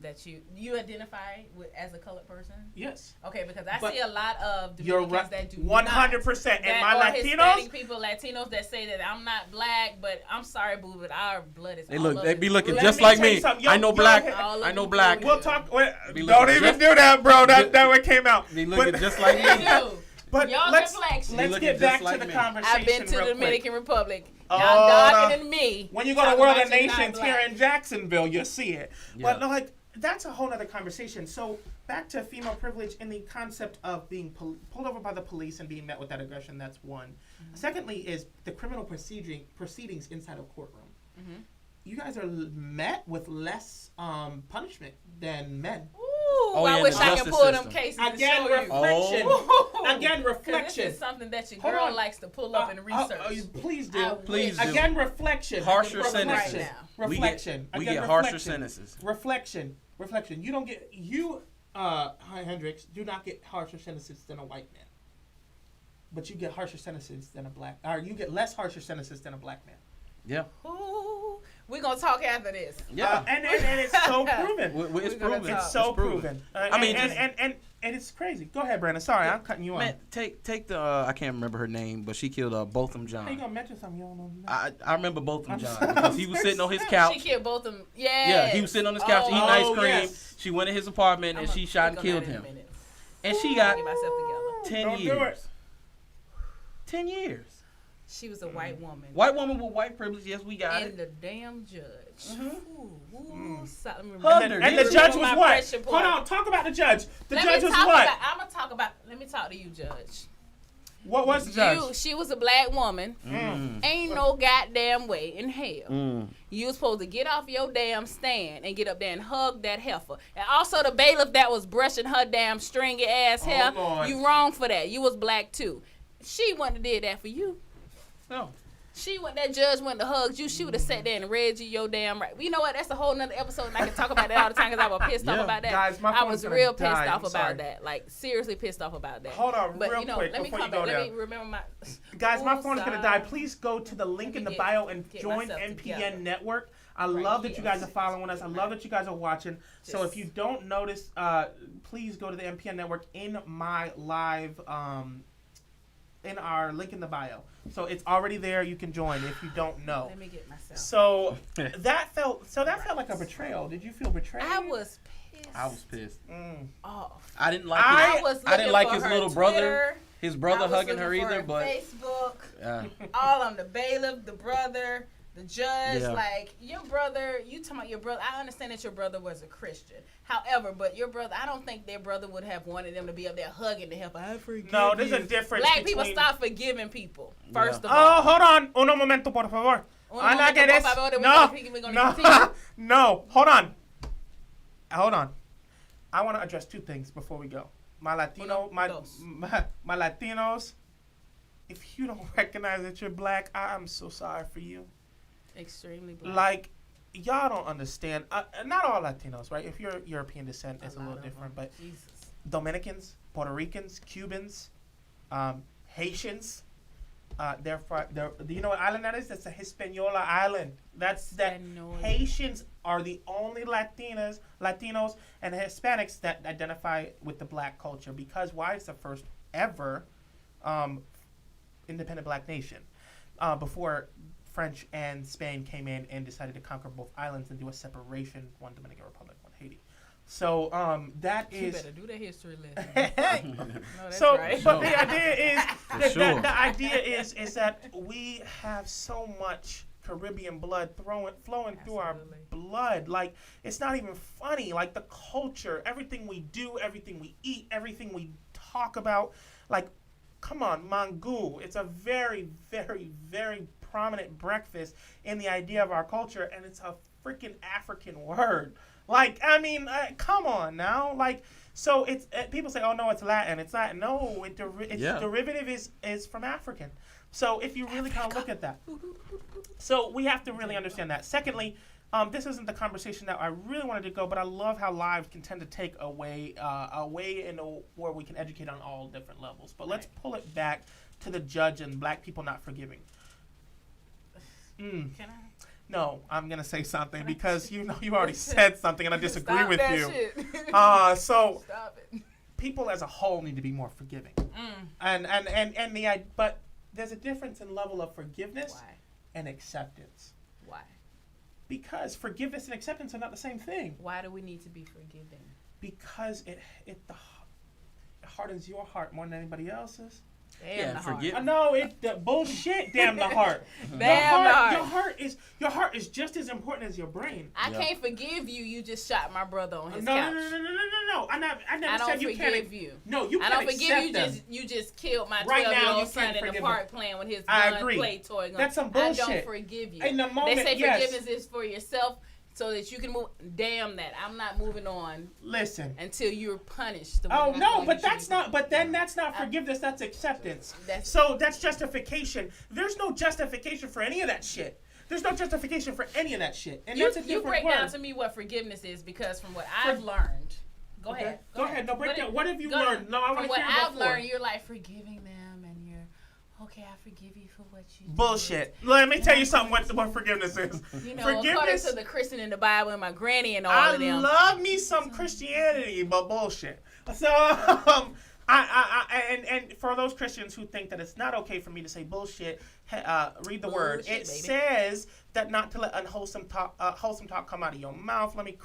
identify as a colored person. Yes. Okay, because I But see a lot of you're Dominicans right, that do 100%. And my or Latinos, Hispanic people, Latinos that say that I'm not black, but I'm sorry, boo, but our blood is. They all look. over They the be looking blue. Let just me like tell you me. something. I know Yo, black. yo, all I know over black. the we'll talk. Be Don't looking even just- do that, bro. That what came out. Be looking But- just like They me. do. But Y'all let's complexion. let's looking get back just like to the me. conversation. I've been to real the Dominican quick. Republic. Oh, Y'all darker no. than me. When you go to Talking World of about you not Nations here black. in Jacksonville, you'll see it. Yeah. But no, like that's a whole other conversation. So back to female privilege in the concept of being pulled over by the police and being met with that aggression. That's one. Secondly, is the criminal proceedings inside a courtroom. You guys are met with less punishment than men. Ooh, yeah, I in wish the I could justice pull them system. cases Again, to show you. reflection. Oh. Again, 'Cause reflection. This is something that your Hold girl on. likes to pull up and research. Please I do. Please wish. do. Again, reflection. Harsher Reflection. sentences. Right now. Reflection. We Again, get harsher reflection. sentences. Reflection. You don't get Hendrix do not get harsher sentences than a white man. But you get harsher sentences than a black, or you get less harsher sentences than a black man. Yeah. Ooh, we're gonna talk after this. Yeah. And it's so proven. It's We're gonna proven. talk. It's so It's proven. proven. I mean, and it's crazy. Go ahead, Brandon. Sorry, I'm cutting you off. Man, take the I can't remember her name, but she killed Botham How you John. gonna mention something you don't know? I remember Botham I'm John sorry. because he was sitting on his She couch. killed both of them. Yeah, he was sitting on his couch eating ice cream. yes. She went in his apartment and she shot and killed him. And she got Get myself together. 10 Don't do years. it. 10 years. She was a white woman. White woman with white privilege. Yes, we got And it. the damn judge. Ooh, so, let me Hugged remember- her, And the didn't judge my was what? pressure Hold point. on, talk about the judge. The Let judge me was talk what? I'm gonna talk about. Let me talk to you, Judge. What was the judge? She was a black woman. Ain't no goddamn way in hell. You was supposed to get off your damn stand and get up there and hug that heifer. And also the bailiff that was brushing her damn stringy ass hair. Lord. You wrong for that. You was black too. She wouldn't have did that for you. No. That judge wouldn't have hugged you. She would have sat there and read you your damn right. You know what? That's a whole nother episode, and I can talk about that all the time because I was pissed off Yeah. about that. Guys, my I phone's was gonna real die. pissed off I'm about sorry. that. Like seriously pissed off about that. Hold on, But real you know, quick let me before come you go back. there. Let me remember my. Guys, my Ooh, phone is going to sorry. die. Please go to the link in the get- bio and get join myself NPN together. Network. I Right love that you here. guys are following us. I love that you guys are watching. So Just- if you don't notice, please go to the NPN Network in my live, in our link in the bio. So it's already there. You can join if you don't know. Let me get myself. So that felt like a betrayal. Did you feel betrayed? I was pissed. I was pissed. off. I didn't like I his, was I didn't looking like for his her little brother. Twitter. His I brother was hugging looking her for either, her but Facebook, all on the bailiff, the brother, the judge. Yeah. Like your brother, you talking about your brother. I understand that your brother was a Christian. However, but your brother, I don't think their brother would have wanted them to be up there hugging to help. I forgive No, there's you. a difference Black between... people stop forgiving people. First of Oh, all. hold on. Uno momento, por favor. I'm not getting this. No. Hold on. I want to address two things before we go. My Latinos. If you don't recognize that you're black, I'm so sorry for you. Extremely black. Like, y'all don't understand. Not all Latinos, right? If you're European descent, it's a little different. But Jesus. Dominicans, Puerto Ricans, Cubans, Haitians. Do you know what island that is? That's a Hispaniola island. Haitians are the only Latinos, and Hispanics that identify with the black culture. Because why? It's the first ever independent black nation. Before French and Spain came in and decided to conquer both islands and do a separation, one Dominican Republic, one Haiti. So that is. You better do the history lesson. No, that's right. But the idea is that we have so much Caribbean blood flowing through our blood. Like, it's not even funny. Like, the culture, everything we do, everything we eat, everything we talk about. Like, come on, mangú. It's a very, very, very prominent breakfast in the idea of our culture, and it's a freaking African word. Like, I mean, come on now. Like, so it's people say, oh no, it's Latin. It's not. No, derivative is from African. So if you really kind of look at that, so we have to really understand that. Secondly, this isn't the conversation that I really wanted to go, but I love how lives can tend to take away where we can educate on all different levels. But let's pull it back to the judge and black people not forgiving. Can I? No, I'm going to say something because you already said something and I disagree with you. So stop it. People as a whole need to be more forgiving. But there's a difference in level of forgiveness and acceptance. Why? Because forgiveness and acceptance are not the same thing. Why do we need to be forgiving? Because it hardens your heart more than anybody else's. Damn the heart. No, bullshit. Damn the heart. Damn the heart. Your heart is just as important as your brain. I can't forgive you. You just shot my brother on his couch. No. I never said you can't forgive you. No, you can't. I don't forgive you. Them. You just killed my right 12-year-old son in the park playing with his gun, play toy gun. That's some bullshit. I don't forgive you. In the moment, they say forgiveness is for yourself, so that you can move. Damn that. I'm not moving on. Listen. Until you're punished. Oh no, but that's not. But then that's not forgiveness. That's acceptance. So that's justification. There's no justification for any of that shit. There's no justification for any of that shit. And that's a different word. You break down to me what forgiveness is, because from what I've learned. Go ahead. No, break down. What have you learned? No, I want to hear what I've learned. You're like forgiving them, and you're okay. I forgive you for what you did. Bullshit. Let me tell you something. What forgiveness is. According to the Christian in the Bible and my granny and all of them. I love me some Christianity, but bullshit. So and for those Christians who think that it's not okay for me to say bullshit, read the word. It says that not to let unwholesome talk come out of your mouth. Let me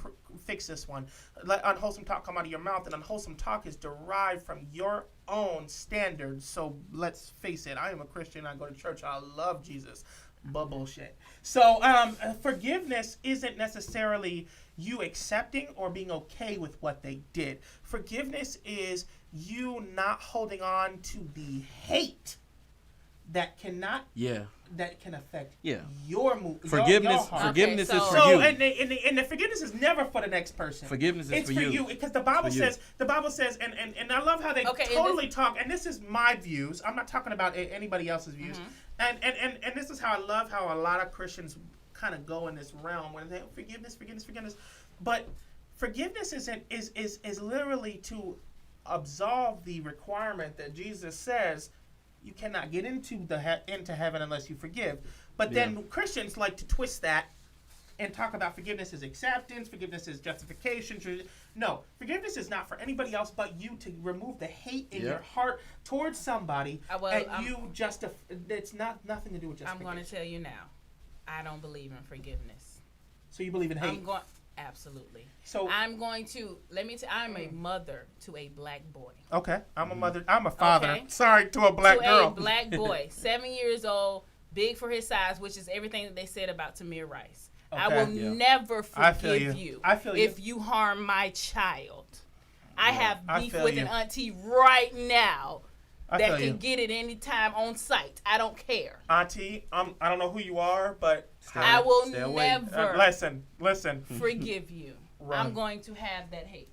fix this one. Let unwholesome talk come out of your mouth, and unwholesome talk is derived from your own standards. So let's face it. I am a Christian. I go to church. I love Jesus. But bullshit. So forgiveness isn't necessarily you accepting or being okay with what they did. Forgiveness is you not holding on to the hate that that can affect your mood. Forgiveness is for you. And the forgiveness is never for the next person. Forgiveness is for you. Because the Bible says, and I love how they totally talk, and this is my views. I'm not talking about anybody else's views. And this is how I love how a lot of Christians kind of go in this realm when they forgiveness. But forgiveness is literally to absolve the requirement that Jesus says you cannot get into heaven unless you forgive. But then Christians like to twist that and talk about forgiveness as acceptance, forgiveness as justification. No, forgiveness is not for anybody else but you, to remove the hate in your heart towards somebody. It's nothing to do with justification. I'm going to tell you now, I don't believe in forgiveness. So you believe in hate? Absolutely. So I'm going to I'm a mother to a black boy. Okay, I'm a mother. I'm a father. Okay. Sorry, to a black girl. A black boy, 7 years old, big for his size, which is everything that they said about Tamir Rice. Okay. I will never forgive you if you harm my child. I have beef with an auntie right now that can get it anytime on site. I don't care. Auntie, I don't know who you are, but I will never listen. forgive you. I'm going to have that hate.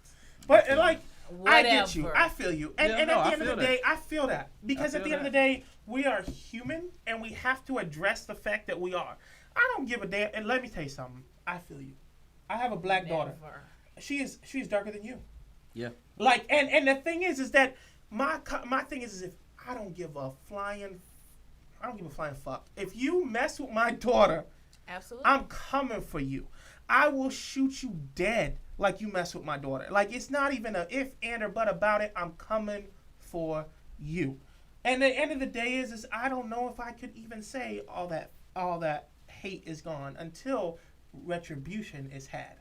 But like, whatever. I get you. I feel you. And at the end of the day, I feel that. Because at the end of the day, we are human and we have to address the fact that we are. I don't give a damn. And let me tell you something. I feel you. I have a black daughter. She's darker than you. Yeah. Like, and the thing is that my thing is if I don't give a flying fuck. If you mess with my daughter, absolutely, I'm coming for you. I will shoot you dead like you mess with my daughter. Like, it's not even a if, and, or but about it. I'm coming for you. And the end of the day is I don't know if I could even say all that hate is gone until retribution is had.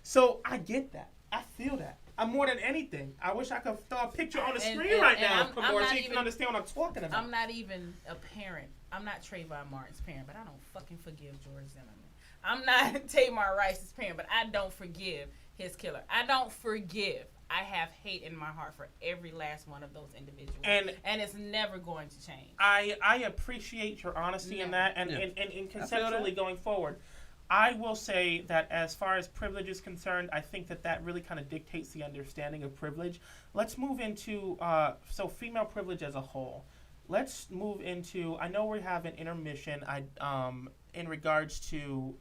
So I get that. I feel that. More than anything, I wish I could throw a picture on the screen right now so you can understand what I'm talking about. I'm not even a parent. I'm not Trayvon Martin's parent, but I don't fucking forgive George Zimmerman. I'm not Tamar Rice's parent, but I don't forgive his killer. I don't forgive. I have hate in my heart for every last one of those individuals, and it's never going to change. I appreciate your honesty in that, and conceptually going forward. I will say that as far as privilege is concerned, I think that really kind of dictates the understanding of privilege. Let's move into, so female privilege as a whole. Let's move into, I know we have an intermission in regards to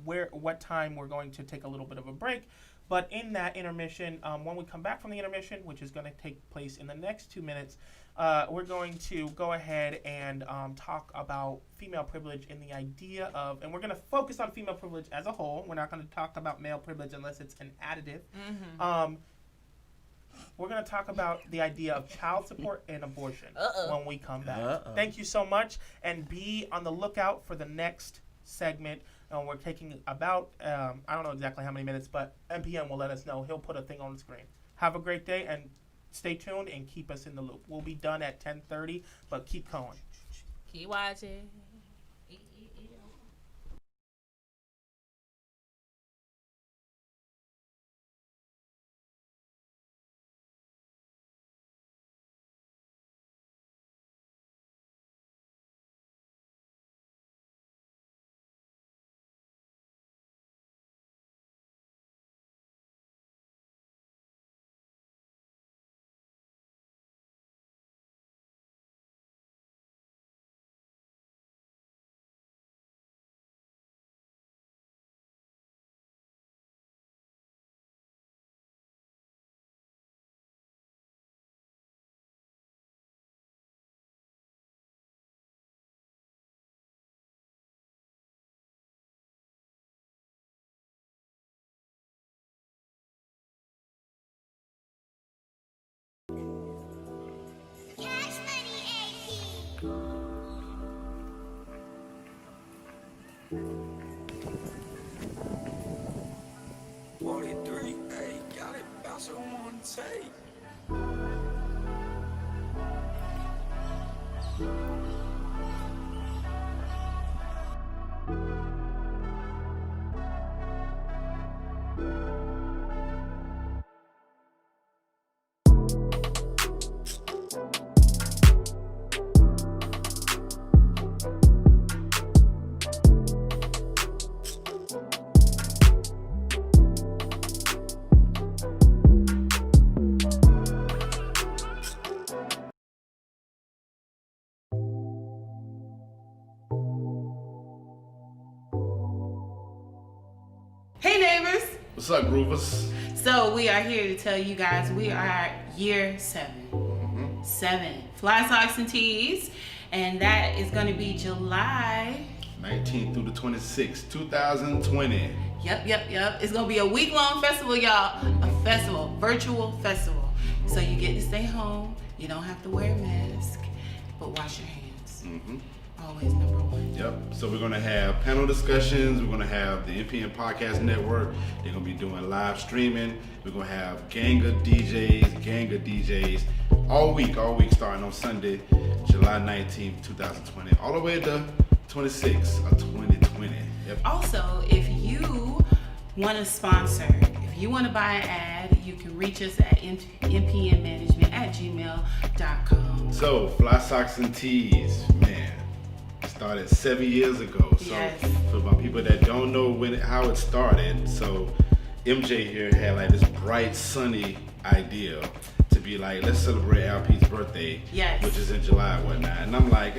what time we're going to take a little bit of a break. But in that intermission, when we come back from the intermission, which is going to take place in the next 2 minutes, we're going to go ahead and talk about female privilege and the idea of, and we're going to focus on female privilege as a whole. We're not going to talk about male privilege unless it's an additive. Mm-hmm. We're going to talk about the idea of child support and abortion when we come back. Thank you so much, and be on the lookout for the next segment. We're taking about, I don't know exactly how many minutes, but MPM will let us know. He'll put a thing on the screen. Have a great day, and stay tuned and keep us in the loop. We'll be done at 10:30, but keep going. Keep watching. What's up, Groovers? So we are here to tell you guys we are at year 7. Mm-hmm. 7. Fly Socks and Tees. And that is going to be July 19th through the 26th, 2020. Yep. It's going to be a week-long festival, y'all. A festival, virtual festival. So you get to stay home. You don't have to wear a mask, but wash your hands. Mm-hmm. Always number one. Yep. So we're going to have panel discussions. We're going to have the NPN Podcast Network. They're going to be doing live streaming. We're going to have gang of DJs all week starting on Sunday, July 19th, 2020, all the way to 26th of 2020. Yep. Also, if you want to sponsor, if you want to buy an ad, you can reach us at mpnmanagement@gmail.com. So, Fly Socks and Tees, man, it started 7 years ago. So, Yes. for my people that don't know how it started, so MJ here had like this bright, sunny idea to be like, let's celebrate LP's birthday, Yes. which is in July and whatnot. And I'm like,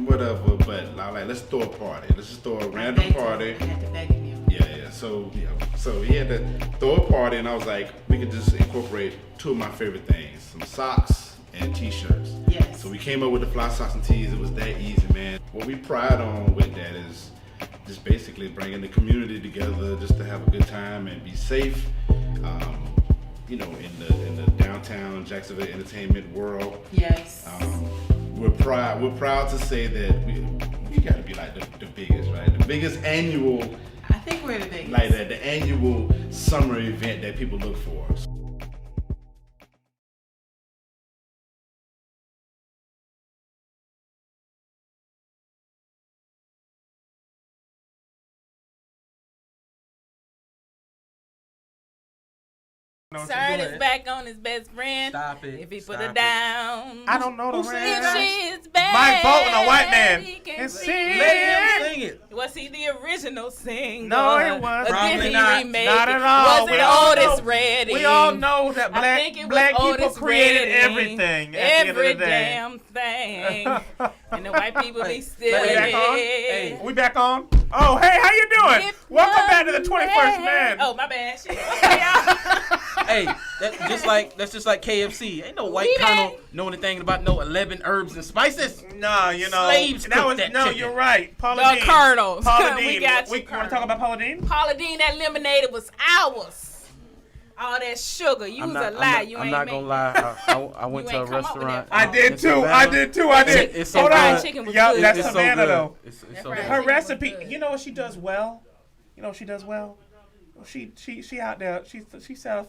whatever. But I'm like, let's throw a party. Let's just throw a random party. I had to beg him. Yeah. So he had to throw a party, and I was like, we could just incorporate two of my favorite things: some socks and T-shirts. Yes. So we came up with the Fly Socks and Tees. It was that easy, man. What we pride on with that is just basically bringing the community together, just to have a good time and be safe. In the downtown Jacksonville entertainment world. Yes. We're proud to say that we got to be like the biggest, right? The biggest annual. I think we're the biggest. Like the annual summer event that people look for. Sir is back on his best friend. Stop it. If he Stop put her it. down. I don't know the If rest. she's bad. Mike Bolton, a white man. He can And sing. sing. Let him sing it. Was he the original singer? No, it wasn't. Or Probably did he not. remake Not it? at all. Was We it all Otis know- Redding? We all know that I think it was black people Otis created Redding. everything. At the end of Every the day. damn thing. And the white people be still We in back on? it. We back on? Oh, hey, how you doing? If Welcome back to the one 21st day- Man. Oh, my bad. Shit. Okay, y'all. Hey, that's just like KFC. Ain't no white We colonel back. know anything about no 11 herbs and spices. No, you know. Slaves that cooked was that no, chicken. you're right. Paula The Dean. Colonels. Paula We Dean. got you, Want to talk Colonel. about Paula Dean? Paula Dean, that lemonade was ours. All that sugar. You was a lie. You I'm ain't not make gonna it. lie. I went You to a ain't come up with restaurant. that. I did in too. Savannah. I did too. I did. It's so Hold good. on. Fried chicken was Yup, good. that's It's so Savannah good. though. It's That so fried good. Her chicken was recipe. good. You know what she does well? You know what she does well? She out there. She sells.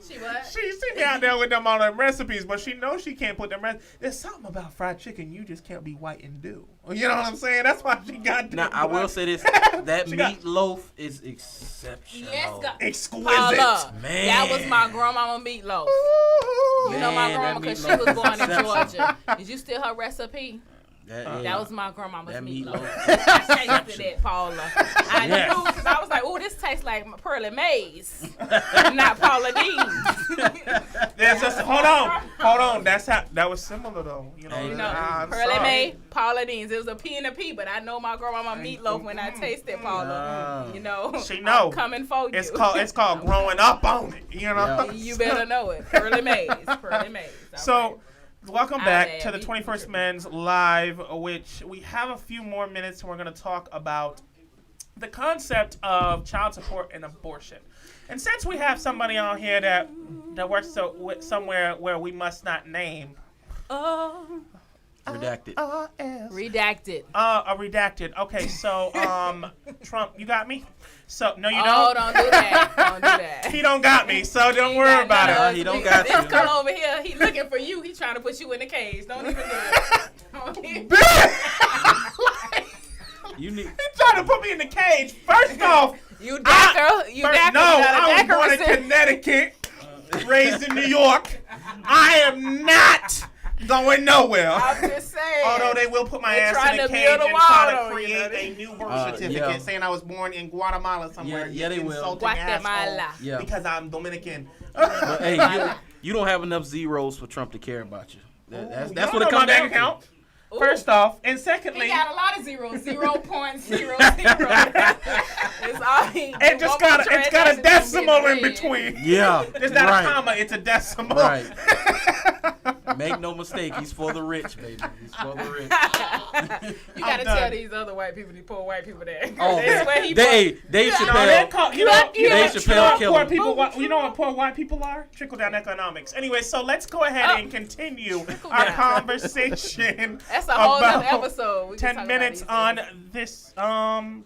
She what? She be out there with them all them recipes, but she knows she can't put them. There's something about fried chicken you just can't be white and do. You know what I'm saying? That's why she got. Now them I will black- say this: that She got- meatloaf is exceptional. Yes, God. Exquisite. Paula, Man. that was my grandmama meatloaf. Ooh. You know my Man, grandma that because she meatloaf was is born in exceptional. Georgia. Did you steal her recipe? That That was my grandmama's that meatloaf. meatloaf. I tasted it, Paula. I Yes. knew because I was like, "Oh, this tastes like Pearly Mays, not Paula Dean." There's just hold on. That's how that was similar though. You know. Hey, You know, I'm Pearly sorry. May, Paula Dean's. It was a P and a P, but I know my grandmama meatloaf when I tasted Paula. Ah. You know, She know. I'm coming for you. It's called growing up on it. You know. Yeah. You better know it. Pearly Mays. Pearly Mays. All So, right. welcome Out back there. to the 21st Men's Live, which we have a few more minutes and we're going to talk about the concept of child support and abortion. And since we have somebody on here that works somewhere where we must not name, Oh, Redacted. redacted. redacted. Okay, so Trump, you got me? So no, you Oh, don't. don't do that. Don't do that. He don't got me, so don't worry about none it. of He don't got This you. come over here. He looking for you. He trying to put you in the cage. Don't even do it. Don't even- You need. He trying to put me in the cage. First off, You dacker. You dacker. no, You got a I was dacker born in receipt. Connecticut, raised in New York. I am not going nowhere. I'm just saying. Although they will put my They ass trying in a to cage build a and wall try to on you, create know, a new birth certificate yeah. saying I was born in Guatemala somewhere. Yeah, they you will. insulting Guatemala. asshole, Yeah. because I'm Dominican. But, hey, you don't have enough zeros for Trump to care about you. That's You what don't it know comes my bank down to. account. Ooh. First off, and He secondly, got a lot of zeros. 0.00. It's all he. it just got a decimal in between. Yeah. It's not right. a comma, it's a decimal. Right. Make no mistake, he's for the rich, baby. He's for the rich. You gotta done. tell these other white people, these poor white people that. Oh, That's where he Dave from. Dave No, they're Chappelle. called, you Dave know Chappelle what killed poor him. people, you know what poor white people are? Trickle down economics. Anyway, so let's go ahead and continue our down. conversation. That's a whole about other episode. We can 10 talk minutes about on these this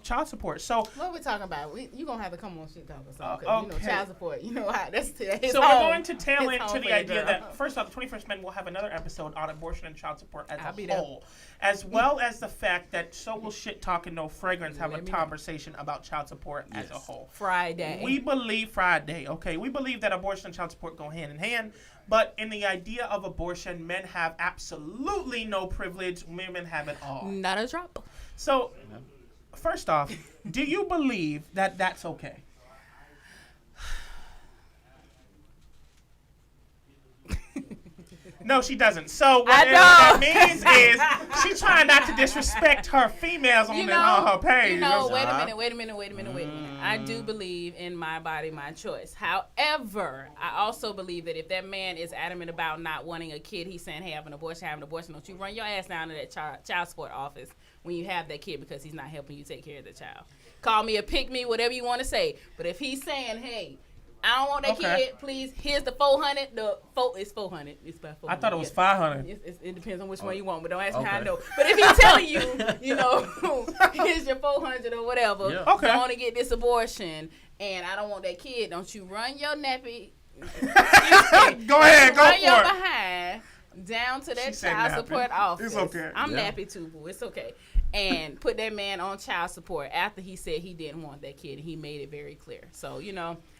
child support. So things. What are we talking about? You gonna have to come on shit talk or something. 'Cause, you know, okay. child support. You know how that's his So home. we're going to tail His home into the for your idea girl. that first off, the 21st Men will have another episode on abortion and child support as I'll be a there. whole, as well as the fact that So Will Shit Talk and No Fragrance have a conversation about child support as a whole. Friday. We believe Friday, okay? We believe that abortion and child support go hand in hand, but in the idea of abortion, men have absolutely no privilege. Women have it all. Not a drop. So, first off, do you believe that that's okay? No, she doesn't. So what that means is she's trying not to disrespect her females on her page. You know, wait a minute. I do believe in my body, my choice. However, I also believe that if that man is adamant about not wanting a kid, he's saying, hey, have an abortion, don't you run your ass down to that child support office when you have that kid because he's not helping you take care of the child. Call me a pick me, whatever you want to say. But if he's saying, hey, I don't want that kid, please, here's the 400. It's 400. It's about 400. I thought it was 500. It depends on which one you want, but don't ask me how I know. But if he's telling you, here's your 400 or whatever, I want to get this abortion, and I don't want that kid, don't you run your nappy. Go ahead, run your behind down to that child support office. It's okay. I'm nappy too, boo. It's okay. And put that man on child support after he said he didn't want that kid. He made it very clear. So,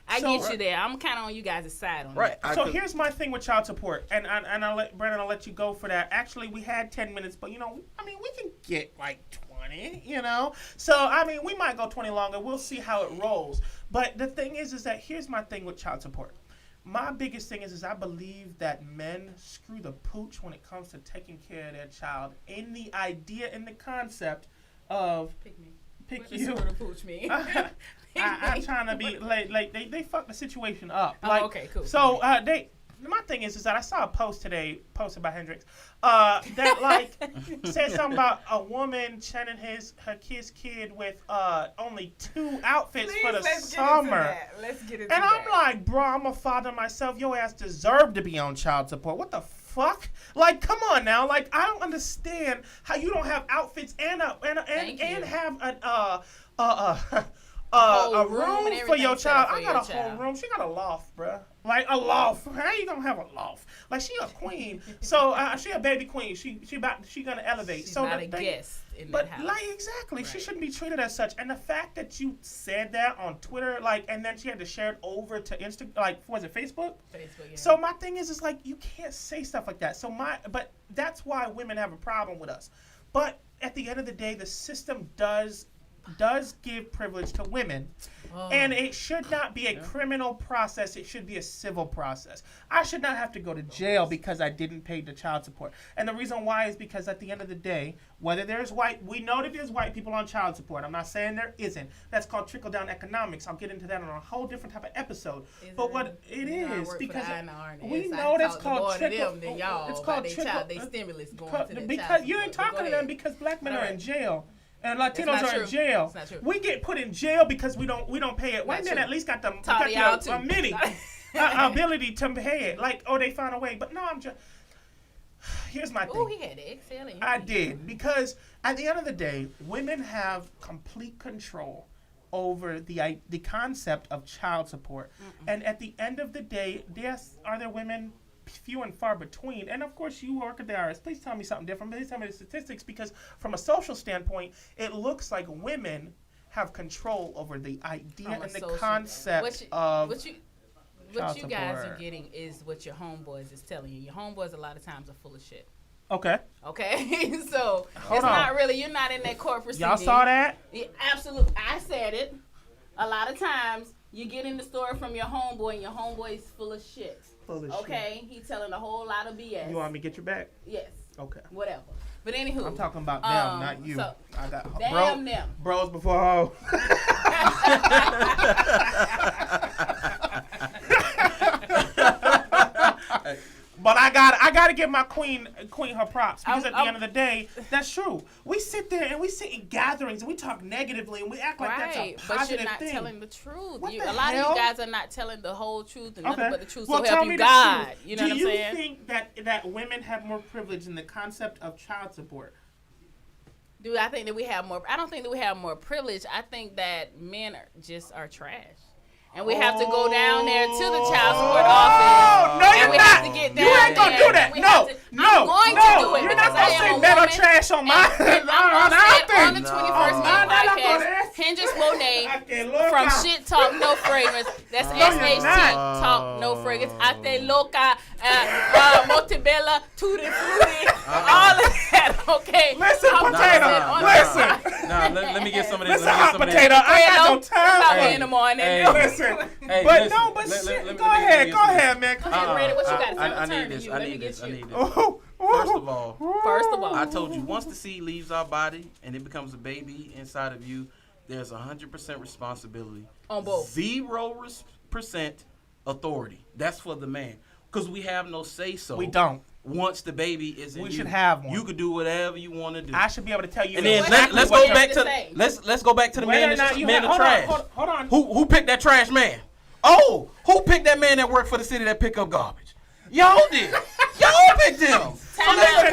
I get you there. I'm kind of on you guys' side on that. So here's my thing with child support, and I'll let Brandon. I'll let you go for that. Actually, we had 10 minutes, but we can get like 20. So we might go 20 longer. We'll see how it rolls. But the thing is that here's my thing with child support. My biggest thing is I believe that men screw the pooch when it comes to taking care of their child. In the idea, in the concept of pick you. What does pooch mean? I'm trying to be like they fucked the situation up. Okay, cool. So my thing is that I saw a post today posted by Hendrix that said something about a woman sending her kid with only 2 outfits for the summer. Let's get into that. And I'm that. like, bro, I'm a father myself. Your ass deserved to be on child support. What the fuck? Like, come on now. Like, I don't understand how you don't have outfits and have a room for your child. I got a whole room. She got a loft, bruh. Like a loft. How you gonna have a loft? Like she a queen. So she a baby queen. She gonna elevate. She's so not a guest in that house. Like exactly, right. She shouldn't be treated as such. And the fact that you said that on Twitter, and then she had to share it over to was it Facebook? Facebook. Yeah. So my thing is you can't say stuff like that. But that's why women have a problem with us. But at the end of the day, the system does give privilege to women, and it should not be a criminal process. It should be a civil process. I should not have to go to jail because I didn't pay the child support. And the reason why is because at the end of the day, whether we know that there's white people on child support. I'm not saying there isn't. That's called trickle-down economics. I'll get into that on a whole different type of episode. But what it is, because we know that's called trickle. It's called trickle. They stimulus going to the because you ain't talking to them because black men are in jail. And Latinos are in jail. We get put in jail because we don't pay it. White men at least got the ability to pay it. They found a way. But no, I'm just. Here's my thing. Oh, he had to exhale. I did because at the end of the day, women have complete control over the concept of child support. And at the end of the day, are there women? Few and far between. And of course you work at the IRS. Please tell me something different. Please tell me the statistics, because from a social standpoint, it looks like women have control over the idea and the concept of what you guys are getting is what your homeboys is telling you. Your homeboys a lot of times are full of shit. Okay. So not really, you're not in that court proceeding. Y'all saw that? Yeah, absolutely. I said it. A lot of times you get in the story from your homeboy and your homeboy's full of shit. Okay, he's telling a whole lot of BS. You want me to get your back? Yes. Okay. Whatever. But anywho, I'm talking about them, not you. So, I got them. Bros before hoes. But I gotta give my queen her props, because at the end of the day, that's true. We sit there and we sit in gatherings and we talk negatively and we act like that's a positive but you're not thing. telling the truth. A What lot of you guys are not telling the whole truth and nothing but the truth. Well, so help you God. You know what I'm saying? Do you think that women have more privilege in the concept of child support? Do I think that we have more? I don't think that we have more privilege. I think that men are trash. And we have to go down there to the child support office. No, you're and we not. Have to get down you ain't gonna there. do that. We No, SHT talk, no frigates. Ate loca, Montebella, tutti frutti, all of that. Okay. Listen, potato. Listen. Let me get some of this. Listen, hot potato. I got no time. About in the morning. Listen. But shit. Go ahead, man. Come on. Brandon, what you got to say? I need this. I need this. Oh. First of all, I I told you once the seed leaves our body and it becomes a baby inside of you, there's 100% responsibility on both. 0% authority. That's for the man, because we have no say so. We don't. Once the baby is in you, we should have one. You could do whatever you want to do. I should be able to tell you. And then let's go back to let's go back to the man that's trash. Hold on. Who picked that trash man? Oh, who picked that man that worked for the city that pick up garbage? Y'all did. Y'all picked him. Hold on.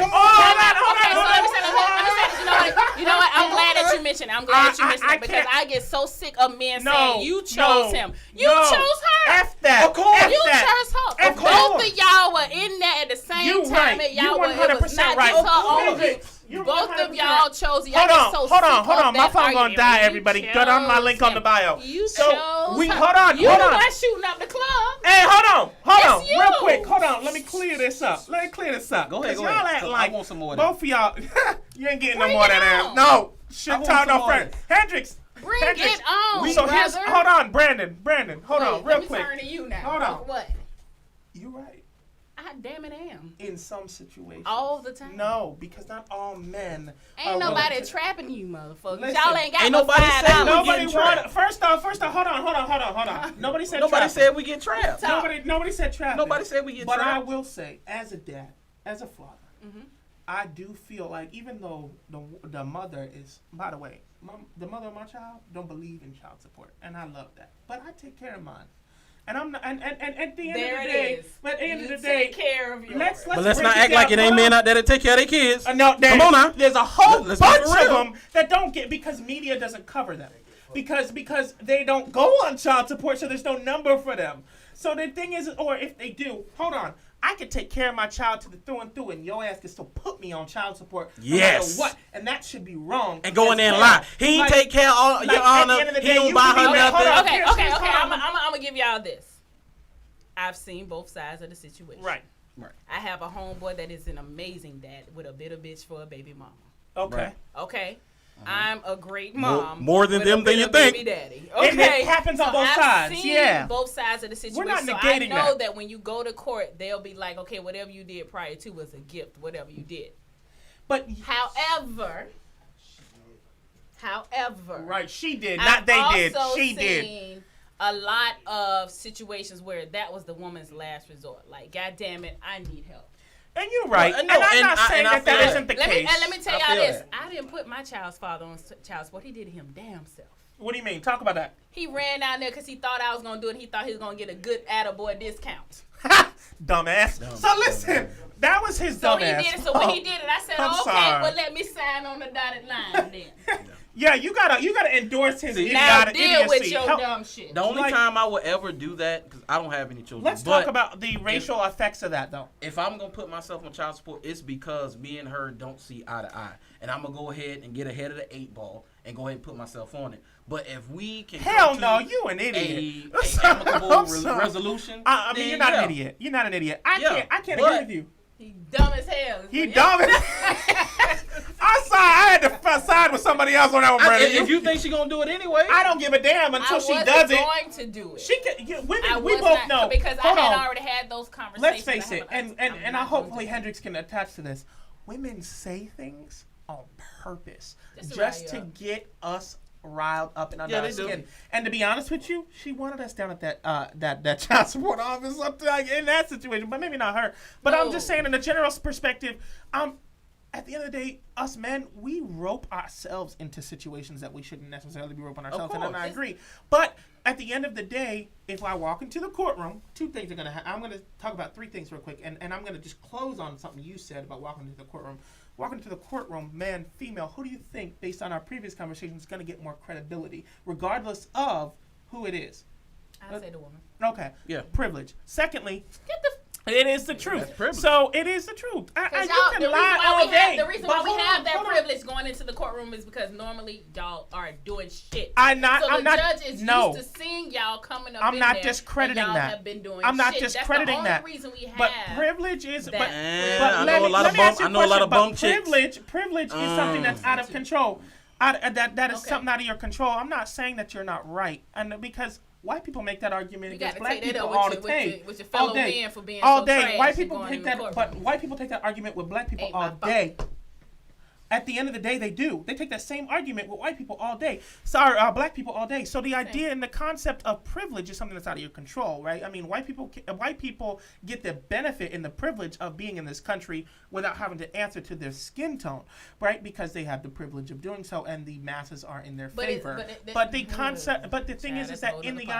You know what? I'm glad that you mentioned it because I get so sick of men saying you chose him. You chose her. F that. Of course. You chose her. If both of y'all were in there at the same time, and y'all were, it was not just her only. Both of y'all chose. Hold on. My phone gonna die. Everybody, go down my link on the bio. You chose. Hold on. You the one shooting up the club. Hey, hold on. It's you. Real quick. Hold on. Let me clear this up. Go ahead. Y'all act like I want some more of both of y'all. You ain't getting no Bring more of it that on. ass. No. Shit, talk no more friend. Hendrix. Bring it on. So here's. Hold on, Brandon. Hold on, real quick. Let me turn to you now. Hold on. What? You right. I damn it am. In some situations. All the time. No, because not all men. Ain't nobody trapping you, motherfuckers. Listen, y'all ain't got ain't no nobody $5. said Nobody wanted. First off, hold on. Nobody said. Nobody said we get trapped. Nobody said trapped. Nobody said we get trapped. But I trapped. will say, as a dad, as a father, I do feel like even though the mother is, by the way, the mother of my child don't believe in child support, and I love that. But I take care of mine. And I'm not, and at the end of the day, but at the end of the day, take care of yours. Let's not act like it ain't men out there that take care of their kids. No, come on now. There's a whole bunch of them that don't get because media doesn't cover them, because they don't go on child support, so there's no number for them. So the thing is, or if they do, hold on. I could take care of my child to the through and through, and your ass can still put me on child support no matter what, and that should be wrong. And go in there and lie. He ain't take care of all your honor. He don't buy her nothing. Okay. I'm gonna give y'all this. I've seen both sides of the situation. Right. I have a homeboy that is an amazing dad with a bitter bitch for a baby mama. Okay. Okay. I'm a great mom. More than them than you think. Baby daddy. Okay. And it happens on both sides. I've seen both sides of the situation. We're not so negating I know that when you go to court, they'll be like, okay, whatever you did prior to was a gift, whatever you did. But however, right, she did, not they did. She did. A lot of situations where that was the woman's last resort. Like, God damn it, I need help. And you're right. And I'm not saying that isn't the case. Let me tell y'all this. I didn't put my child's father on child support. He did it him damn self. What do you mean? Talk about that. He ran down there because he thought I was going to do it. He thought he was going to get a good attaboy discount. Dumbass. So listen, that was his dumbass. So he did it. So when he did it, I said, well, let me sign on the dotted line then. Yeah, you gotta endorse his idiocy. Now deal with your dumb shit. The only time I would ever do that, because I don't have any children. Let's talk about the racial effects of that, though. If I'm gonna put myself on child support, it's because me and her don't see eye to eye, and I'm gonna go ahead and get ahead of the 8 ball and go ahead and put myself on it. But if we can, hell no, you an idiot. A amicable resolution. I mean, you're not an idiot. You're not an idiot. I can't agree with you. He dumb as hell. He dumb as I had to side with somebody else on that one, brother. If you think she's gonna do it anyway, I don't give a damn until she does it. I wasn't going to do it. She can. Women, we both know. Because I had already had those conversations. Let's face it, and I hopefully Hendrix can attach to this. Women say things on purpose just to get us riled up and under our skin. And to be honest with you, she wanted us down at that child support office in that situation, but maybe not her. But I'm just saying, in a general perspective, at the end of the day, us men, we rope ourselves into situations that we shouldn't necessarily be roping ourselves in, and I agree. But at the end of the day, if I walk into the courtroom, 2 things are going to happen. I'm going to talk about 3 things real quick, and I'm going to just close on something you said about walking into the courtroom. Walking into the courtroom, man, female, who do you think, based on our previous conversation, is going to get more credibility, regardless of who it is? I'd say the woman. Okay. Yeah. Privilege. Secondly, It is the truth. privilege. So it is the truth. You can The lie all day. the reason why we have that privilege going into the courtroom is because normally y'all are doing shit. I'm not judge is used to seeing y'all coming up I'm in not there, discrediting and y'all that. have been doing I'm not shit. discrediting That's that. the only reason we have But privilege is. But I know a lot of bum chicks. Privilege is something that's out of control. That is something out of your control. I'm not saying that you're not right, and because white people make that argument against black people all the time, with your fellow men for being all so day. trash White people and take going that, in the but white people take that argument with black people all day. At the end of the day, they do. They take that same argument with white people all day. Sorry, black people all day. So the idea and the concept of privilege is something that's out of your control, right? I mean, white people get the benefit and the privilege of being in this country without having to answer to their skin tone, right? Because they have the privilege of doing so, and the masses are in their favor. But the thing is that in the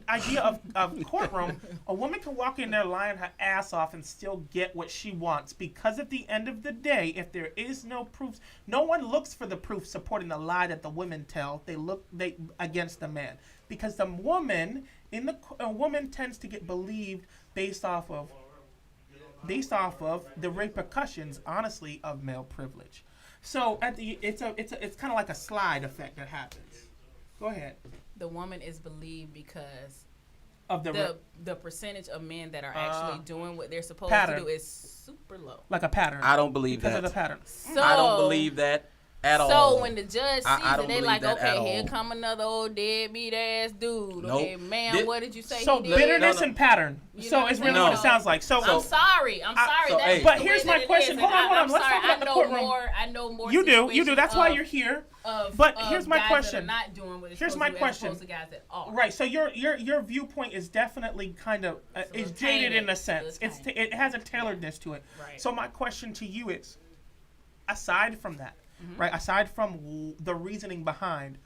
idea of courtroom, a woman can walk in there lying her ass off and still get what she wants, because at the end of the day, if there is no proof, no one looks for the proof supporting the lie that the women tell. They look against the man, because the woman a woman tends to get believed based off of the repercussions, honestly, of male privilege. So it's kind of like a slide effect that happens. Go ahead. The woman is believed because of the percentage of men that are actually doing what they're supposed to do is super low. Like a pattern. I don't believe because that. Of the pattern. So, I don't believe that at all. So when the judge sees it, they like, okay, here all. come another old deadbeat ass dude. Nope. Okay, man, what did you say so he did? bitterness and pattern. So it's really what it sounds like. So I'm sorry. But here's my question. Hold on. Let's talk about the courtroom. I know more. You do. That's why you're here. But here's my question. Not doing what here's my question. To guys that are. Right. So your viewpoint is definitely kind of is jaded in a sense. It has a tailoredness to it. Right. So my question to you is, aside from that, right? Aside from the reasoning behind,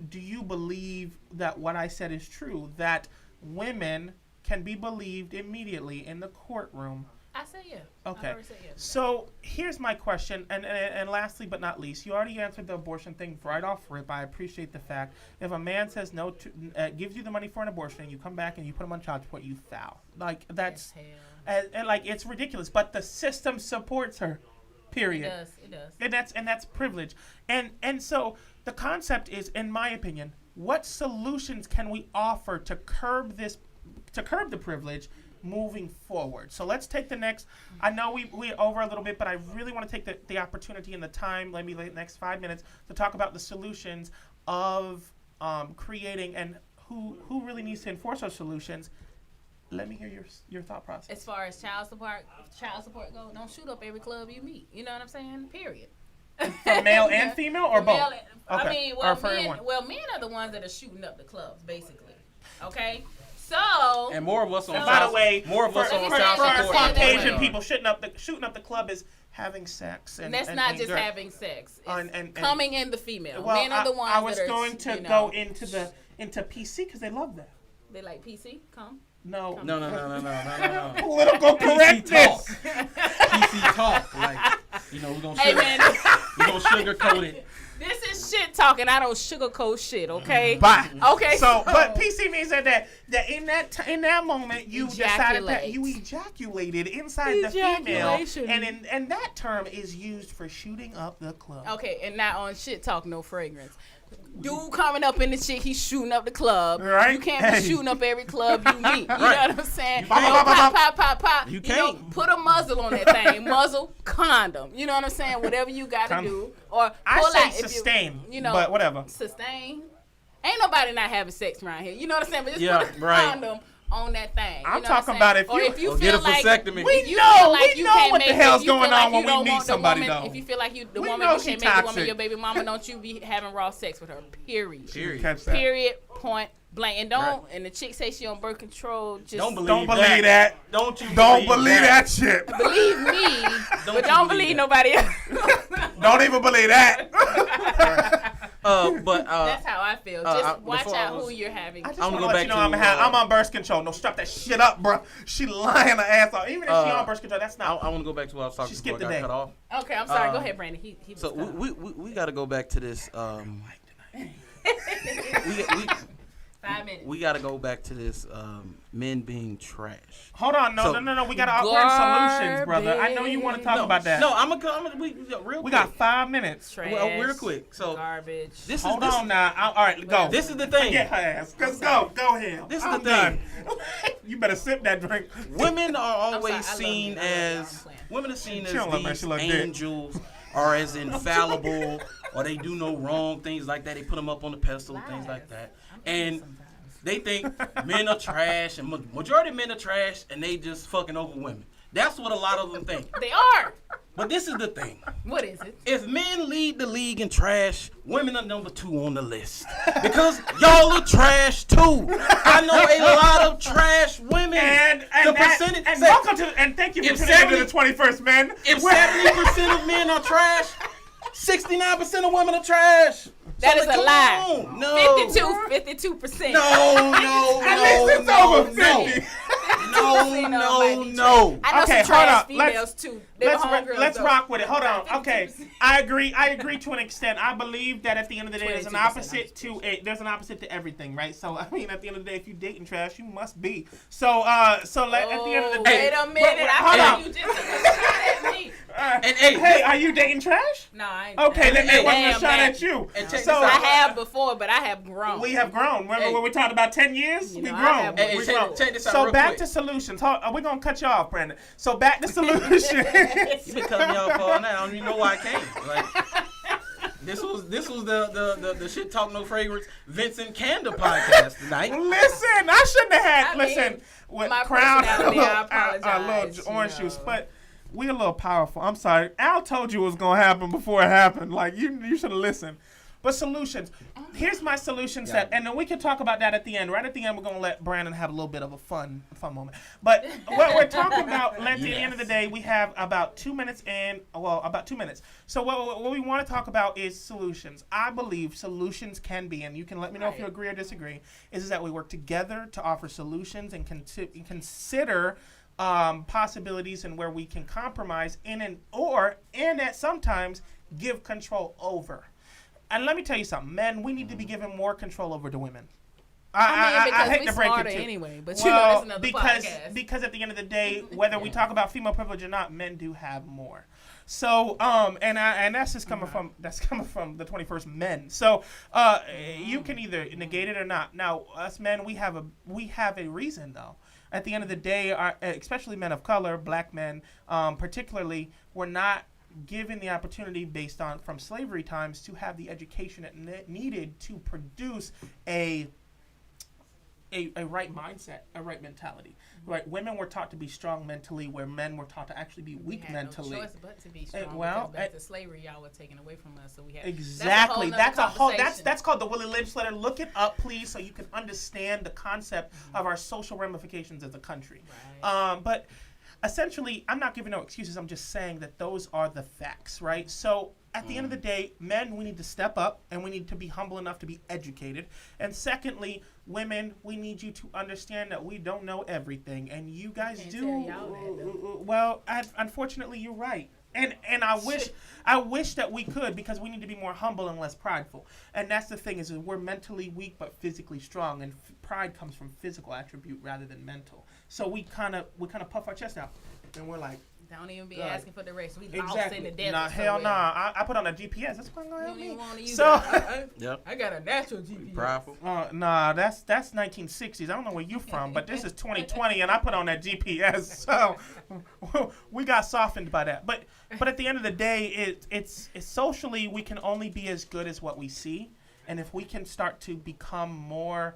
do you believe that what I said is true? That women can be believed immediately in the courtroom? I say yeah. Okay. Say yeah. So here's my question, and lastly but not least, you already answered the abortion thing right off rip. I appreciate the fact. If a man says no to, gives you the money for an abortion, and you come back and you put him on child support, you foul. Like that's, and like it's ridiculous. But the system supports her. Period. It does. And that's privilege. And so the concept is, in my opinion, what solutions can we offer to curb the privilege moving forward? So let's take the next. I know we're over a little bit, but I really want to take the opportunity and the time. Let me the next 5 minutes to talk about the solutions of creating and who really needs to enforce those solutions. Let me hear your thought process. As far as child support go, don't shoot up every club you meet. You know what I'm saying? Period. For male and female, or both? Okay. I mean, men are the ones that are shooting up the clubs, basically. Okay. So. And more of us on. By the way, more of us on child support. Caucasian people shooting up the club is having sex, and that's not just having sex. And coming in the female. Well, men are the ones. I was going to go into PC because they love that. They like PC. Come. No. Political correctness. PC talk. Like, we're going to sugarcoat it. This is shit talking. I don't sugarcoat shit, okay? Bye. Okay. So, but PC means that in that moment you decided that you ejaculated inside the female, and that term is used for shooting up the club. Okay, and not on shit talk, no fragrance. Dude coming up in the chick, he's shooting up the club. Right. You can't be shooting up every club you meet. You know what I'm saying? Pop. You can't. Put a muzzle on that thing. Muzzle, condom. You know what I'm saying? Whatever you got to do. Or I pull say out sustain, but whatever. Sustain. Ain't nobody not having sex around here. You know what I'm saying? But just put a condom on that thing. I'm talking about if you get a feel like vasectomy. We know what the hell's going on when we meet somebody, though. If you feel like the woman, you can't make the woman your baby mama, don't you be having raw sex with her. Period. Period. Point blank. And and the chick say she on birth control. Just don't believe that. Don't believe that shit. Believe me, but don't believe nobody else. Don't even believe that. But that's how I feel. Just watch out who you're having. I just want to let you know I'm on birth control. No, strap that shit up, bro. She lying her ass off. Even if she on birth control, that's not. I want to go back to what I was talking before I got cut off. Okay, I'm sorry. Go ahead, Brandon. He so we got to go back to this. 5 minutes. We got to go back to this men being trash. Hold on, no. We got to offer solutions, brother. I know you want to talk about that. No, I'm real quick. We got 5 minutes. Trash, real quick. So garbage. Hold on now. All right, go. This is the thing. Get her ass. Go ahead. This is I'm the done. thing. You better sip that drink. Women are always I'm sorry, I love seen you. as women are seen She don't look as like these she look dead. angels, or as infallible, or they do no wrong, things like that. They put them up on the pedestal, things like that, and they think men are trash, and majority of men are trash, and they just fucking over women. That's what a lot of them think. They are. But this is the thing. What is it? If men lead the league in trash, women are number 2 on the list. Because y'all are trash too. I know a lot of trash women. And welcome to and thank you for tuning into the 21st, man. If 70% of men are trash, 69% of women are trash. That is a lie. On. No. 52%. No. At least it's over 50. No. I know Okay, some trash hold on. females too. They were homegirls, Let's though. rock with it. Hold on. Okay, I agree to an extent. I believe that at the end of the day, there's an 22%, opposite to everything, right? So I mean, at the end of the day, if you dating trash, you must be. So at the end of the day, Wait a minute. hold I on. thought you just took a shot at me. And Hey, are you dating trash? No, I ain't. Okay, then that wasn't a Damn, shot man. at you. And check So this out. I have before, but I have grown. we have grown. Remember Hey. when we talked about 10 years? You We know, I grown. have- Hey, We check- grown. check this out So real back quick. to solutions. We're gonna cut you off, Brandon. So back to solutions. You been cutting me off for all night. I don't even know why I came. Like, this was the shit talk no fragrance Vincent Candor podcast tonight. Listen, I shouldn't have had. I mean, listen, with my crown personality, I a apologize, little orange you juice, know. but we a little powerful. I'm sorry. Al told you it was gonna happen before it happened. Like you should have listened. But solutions. Here's my solution set, and then we can talk about that at the end. Right at the end, we're gonna let Brandon have a little bit of a fun moment. But what we're talking about, at the end of the day, we have about 2 minutes about 2 minutes. So what we want to talk about is solutions. I believe solutions can be, and you can let me know if you agree or disagree, is that we work together to offer solutions and consider possibilities and where we can compromise and that sometimes give control over. And let me tell you something, men, we need to be given more control over the women. I hate to break it to you. Anyway, but you know, listen to the podcast. Because at the end of the day, whether we talk about female privilege or not, men do have more. So and that's just coming from the 21st men. So you can either negate it or not. Now us men, we have a reason though. At the end of the day, especially men of color, black men, particularly, we're not given the opportunity based on from slavery times to have the education that needed to produce a right mindset, a right mentality. Right, women were taught to be strong mentally, where men were taught to actually be weak mentally. No choice but to be strong. Well, because back to slavery, y'all were taken away from us, so we had exactly. That's called the Willie Lynch letter. Look it up, please, so you can understand the concept of our social ramifications as a country. Right. But essentially, I'm not giving no excuses. I'm just saying that those are the facts, right? So at the end of the day, men, we need to step up and we need to be humble enough to be educated. And secondly, women, we need you to understand that we don't know everything, and you guys do. Tell y'all that, though. Well, unfortunately, you're right. And I wish that we could, because we need to be more humble and less prideful. And that's the thing is we're mentally weak but physically strong, and pride comes from physical attribute rather than mental. So we kind of puff our chest out, and we're like, don't even be God. asking for the rest. We lost exactly. in the desert. Nah, hell somewhere. nah. I put on a GPS. That's what's gonna help You me. don't even want to use So, Yep. I got a natural GPS. Prideful. nah, that's 1960s. I don't know where you from, but this is 2020, and I put on that GPS. So we got softened by that. But at the end of the day, it's socially we can only be as good as what we see, and if we can start to become more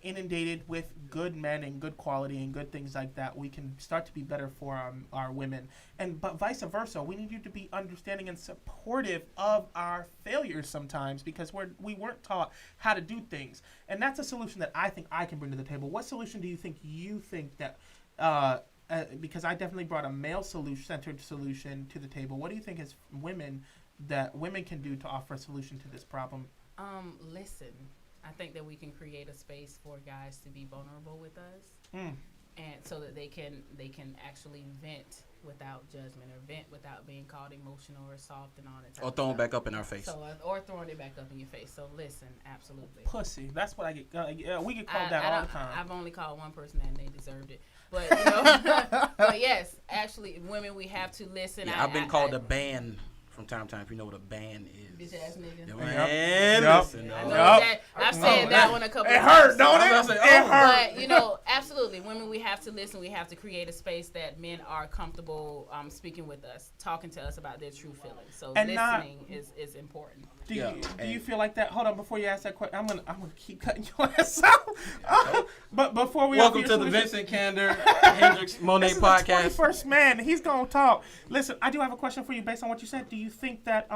inundated with good men and good quality and good things like that, we can start to be better for our women. But vice versa, we need you to be understanding and supportive of our failures sometimes, because we weren't taught how to do things. And that's a solution that I think I can bring to the table. What solution do you think that because I definitely brought a male-centered solution to the table. What do you think as women can do to offer a solution to this problem? Listen, I think that we can create a space for guys to be vulnerable with us. and so that they can actually vent without judgment or vent without being called emotional or soft and all that. Or thrown back up in our face. So or throwing it back up in your face. So listen, absolutely. Pussy. That's what I get. We get called that all the time. I've only called one person that and they deserved it. But you know, but yes, actually, women, we have to listen. Yeah, I've been called a ban from time to time. If you know what a ban is. Bitch ass nigga. Man, Yep. listen. I know that. I've said that one a couple of times. It hurt, don't it? It hurt. But, you know, absolutely. Women, we have to listen. We have to create a space that men are comfortable speaking with us, talking to us about their true feelings. So And listening is important. Do you feel like that? Hold on, before you ask that question, I'm gonna keep cutting your ass out. But before we welcome to the Vincent Candor Hendrix Monae podcast. This is the 21st man. He's gonna talk. Listen, I do have a question for you based on what you said. Do you think that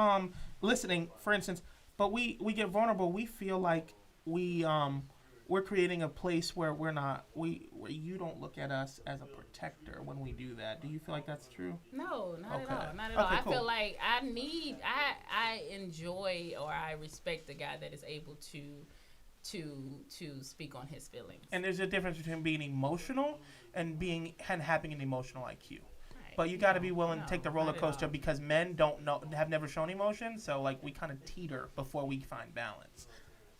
listening, for instance, but we get vulnerable. We feel like we're creating a place where where you don't look at us as a protector when we do that. Do you feel like that's true? No, not Okay. at all. Not at all. Okay, I cool. feel like I enjoy or I respect the guy that is able to speak on his feelings. And there's a difference between being emotional and having an emotional IQ. Right. But you got to be willing to take the roller not at coaster all. because men have never shown emotion, so like we kind of teeter before we find balance.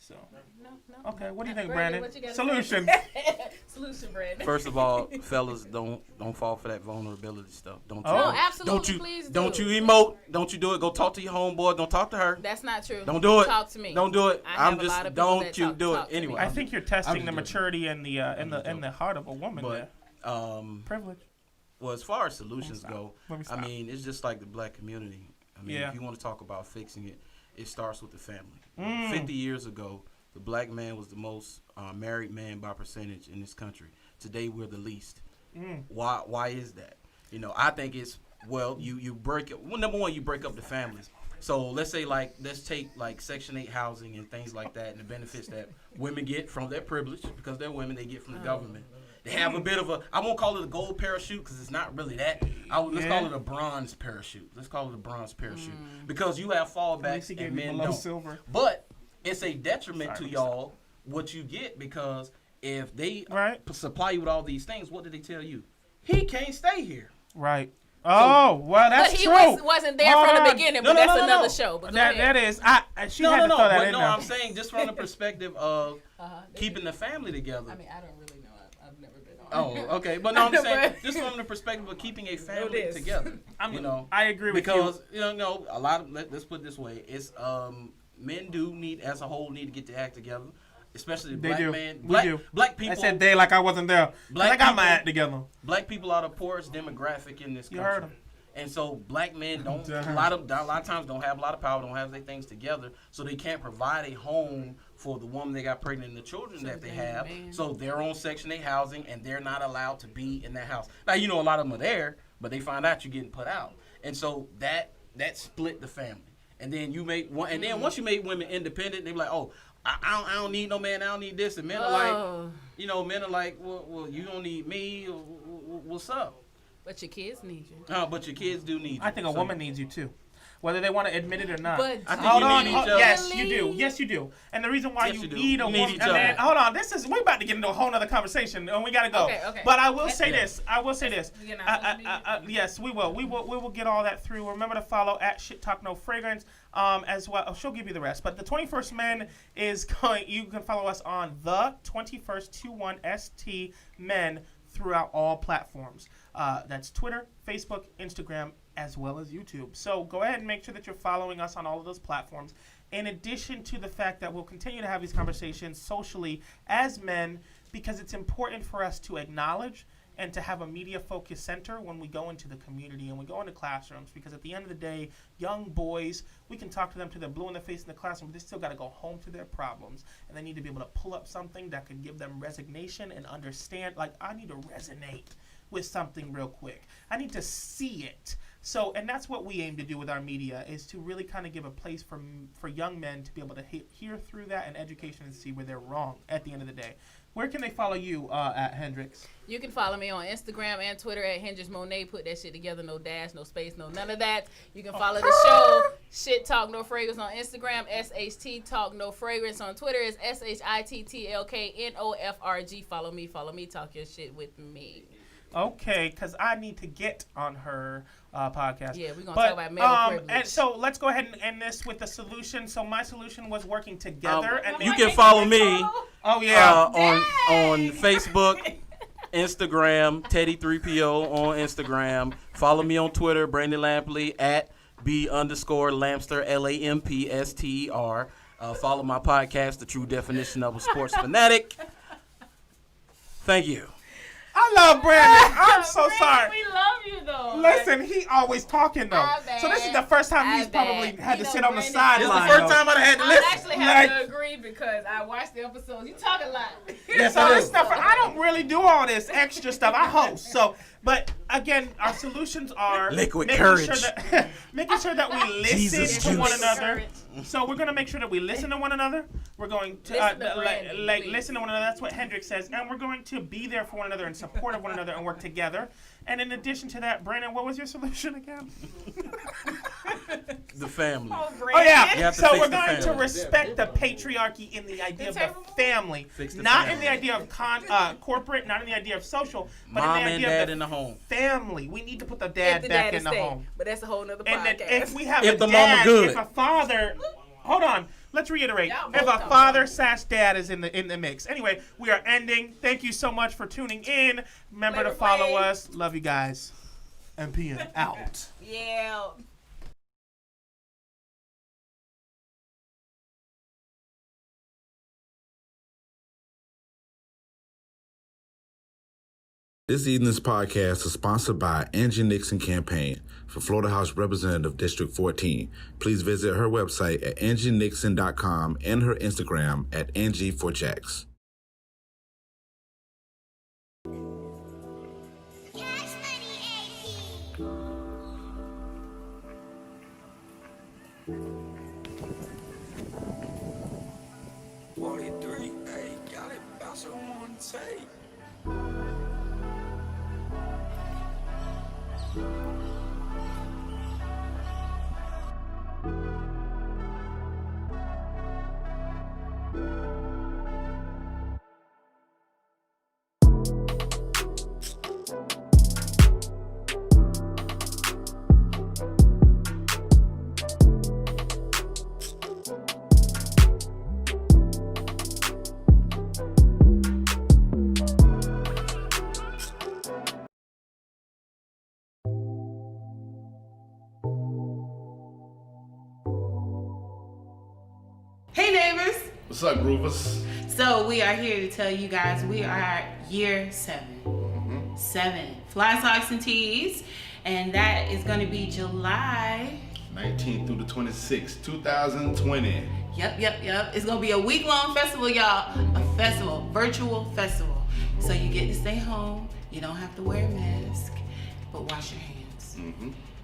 So No. okay, what do you think, Brandon, Brandon? what you gotta Solution. say? Solution, Brandon. First of all, fellas, don't fall for that vulnerability stuff. Don't Oh. No, absolutely. Don't you Please do. don't you emote? Don't you do it? Go talk to your homeboy. Don't talk to her. That's not true. Don't do it. Talk to me. Don't do it. I have I'm a lot just of people don't that you talk do it to me. anyway. I think you're I'm testing just the joking. maturity and in the heart of a woman. But there. Privilege. well, as far as solutions go, Let me I stop. mean, it's just like the black community. I mean, Yeah. if you want to talk about fixing it, it starts with the family. 50 years ago, the black man was the most married man by percentage in this country. Today, we're the least. Why is that? You know, I think it's, well, you break it. Well, number one, you break up the families. So let's take like Section 8 housing and things like that, and the benefits that women get from their privilege, because they're women, they get from the government. They have a bit of a, I won't call it a gold parachute because it's not really that. Let's call it a bronze parachute. Because you have fallbacks and men don't. Silver. But it's a detriment to y'all what you get, because if they supply you with all these things, what did they tell you? He can't stay here. Right. Oh, well, that's But he true. wasn't there Hold from the on. beginning, No, but that's no, another show. But go ahead. That is. She had to throw that in there. I'm saying just from the perspective of keeping the family together. I mean, I don't really know. I've never been on. Oh, okay. But no, I'm saying just from the perspective of keeping a family together. I agree with you. Because, a lot of, let's put it this way, it's men do need, as a whole, need to get their act together. Especially the They black do. man. We do. Black people. I said they like I wasn't there. I got my act together. Black people are the poorest demographic in this country. You heard him. And so black men don't a lot of times don't have a lot of power, don't have their things together, so they can't provide a home for the woman they got pregnant and the children that they have. So they're on Section 8 housing and they're not allowed to be in that house. Now a lot of them are there, but they find out you're getting put out, and so that split the family. And then you make one, and then once you make women independent, they be like, oh, I don't need no man, I don't need this, and men are like, well, you don't need me. What's up? But your kids need you. But your kids do need you. I think a woman needs you too, whether they want to admit it or not. But I think you need each other. Yes, you do. Yes, you do. And the reason why Yes, you you do. need a You need woman. each And then, other. hold on, we're about to get into a whole other conversation, and we gotta go. Okay. But I will say Yeah. this. We getting our social media? Yes, we will. We will get all that through. Remember to follow at Shit Talk No Fragrance as well. Oh, she'll give you the rest. But the 21st Men is going. You can follow us on the 21st21ST Men throughout all platforms. That's Twitter, Facebook, Instagram, as well as YouTube. So go ahead and make sure that you're following us on all of those platforms. In addition to the fact that we'll continue to have these conversations socially as men, because it's important for us to acknowledge and to have a media-focused center when we go into the community and we go into classrooms, because at the end of the day, young boys, we can talk to them till they're blue in the face in the classroom, but they still got to go home to their problems, and they need to be able to pull up something that could give them resignation and understand, like, I need to resonate with something real quick. I need to see it. So, and that's what we aim to do with our media, is to really kind of give a place for young men to be able to hear through that and education and see where they're wrong at the end of the day. Where can they follow you at Hendrix? You can follow me on Instagram and Twitter at Hendrix Monae. Put that shit together, no dash, no space, no none of that. You can follow the show Shit Talk No Fragrance on Instagram. SHT Talk No Fragrance on Twitter. Is SHITTLKNOFRG. Follow me. Talk your shit with me. Okay, because I need to get on her podcast. Yeah, we're going to talk about male privilege. And so let's go ahead and end this with the solution. So my solution was working together. And you can follow me on Facebook, Instagram, Teddy3PO on Instagram. Follow me on Twitter, Brandon Lampley, at @B_Lamster, LAMPSTER. Follow my podcast, The True Definition of a Sports Fanatic. Thank you. I love Brandon. I'm so sorry. We love you, though. Listen, he always talking, though. So this is the first time he's probably had to sit on the sideline. This is the first time I've had to listen. I actually have to agree because I watched the episodes. You talk a lot. Yes, so this stuff, I don't really do all this extra stuff. I host. So, but again, our solutions are liquid courage. Making sure that we listen to one another. Courage. So we're gonna make sure that we listen to one another. We're going to listen to one another. That's what Hendrix says, and we're going to be there for one another and support of one another and work together. And in addition to that, Brandon, what was your solution again? The family. Oh yeah. So we're going family. to respect the patriarchy in the idea of the family, not in the idea of corporate, not in the idea of social, but Mom in the and idea dad of the in the home. Family. We need to put the dad back in the home. But that's a whole nother And podcast. then if we have If a the dad, mama good. if a father, hold on. Let's reiterate. Y'all If both a talk father/dad is in the mix. Anyway, we are ending. Thank you so much for tuning in. Remember to follow us. Love you guys. MPN out. Yeah. This evening's podcast is sponsored by Angie Nixon Campaign for Florida House Representative District 14. Please visit her website at angienixon.com and her Instagram at Angie4Jax. Hey neighbors. What's up, Groovers? So we are here to tell you guys we are at year 7. 7. Fly socks and tees. And that is going to be July 19th through the 26th, 2020. Yep. It's going to be a week-long festival, y'all. A festival, virtual festival. So you get to stay home. You don't have to wear a mask, but wash your hands.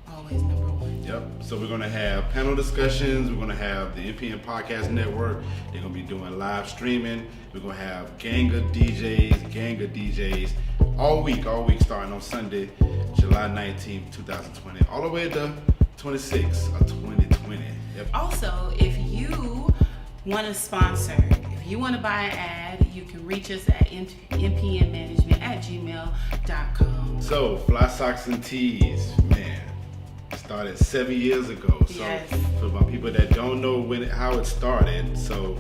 Always number one. Yep. So we're going to have panel discussions. We're going to have the NPN Podcast Network. They're going to be doing live streaming. We're going to have gang of DJs all week starting on Sunday, July 19th, 2020, all the way to 26th of 2020. Yep. Also, if you want to sponsor, if you want to buy an ad, you can reach us at npnmanagement@gmail.com. So, Fly Socks and Tees, man, started 7 years ago. So, Yes. for my people that don't know how it started, so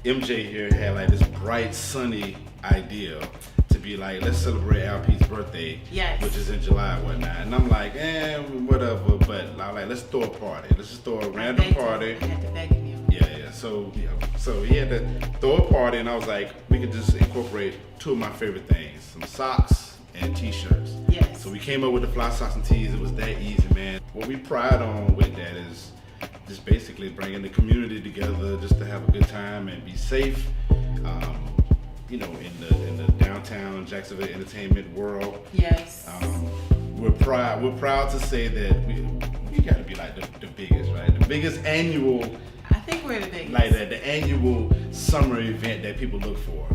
MJ here had like this bright, sunny idea to be like, let's celebrate LP's birthday, Yes. which is in July and whatnot. And I'm like, whatever, but I'm like, let's throw a party. Let's just throw a random party. I had to beg him. Yeah. So he had to throw a party, and I was like, we could just incorporate two of my favorite things: some socks and T-shirts. Yes. So we came up with the Fly Socks and Tees. It was that easy, man. What we pride on with that is just basically bringing the community together, just to have a good time and be safe. In the downtown Jacksonville entertainment world. Yes. We're proud to say that we got to be like the biggest, right? The biggest annual. I think we're the biggest. Like the annual summer event that people look for.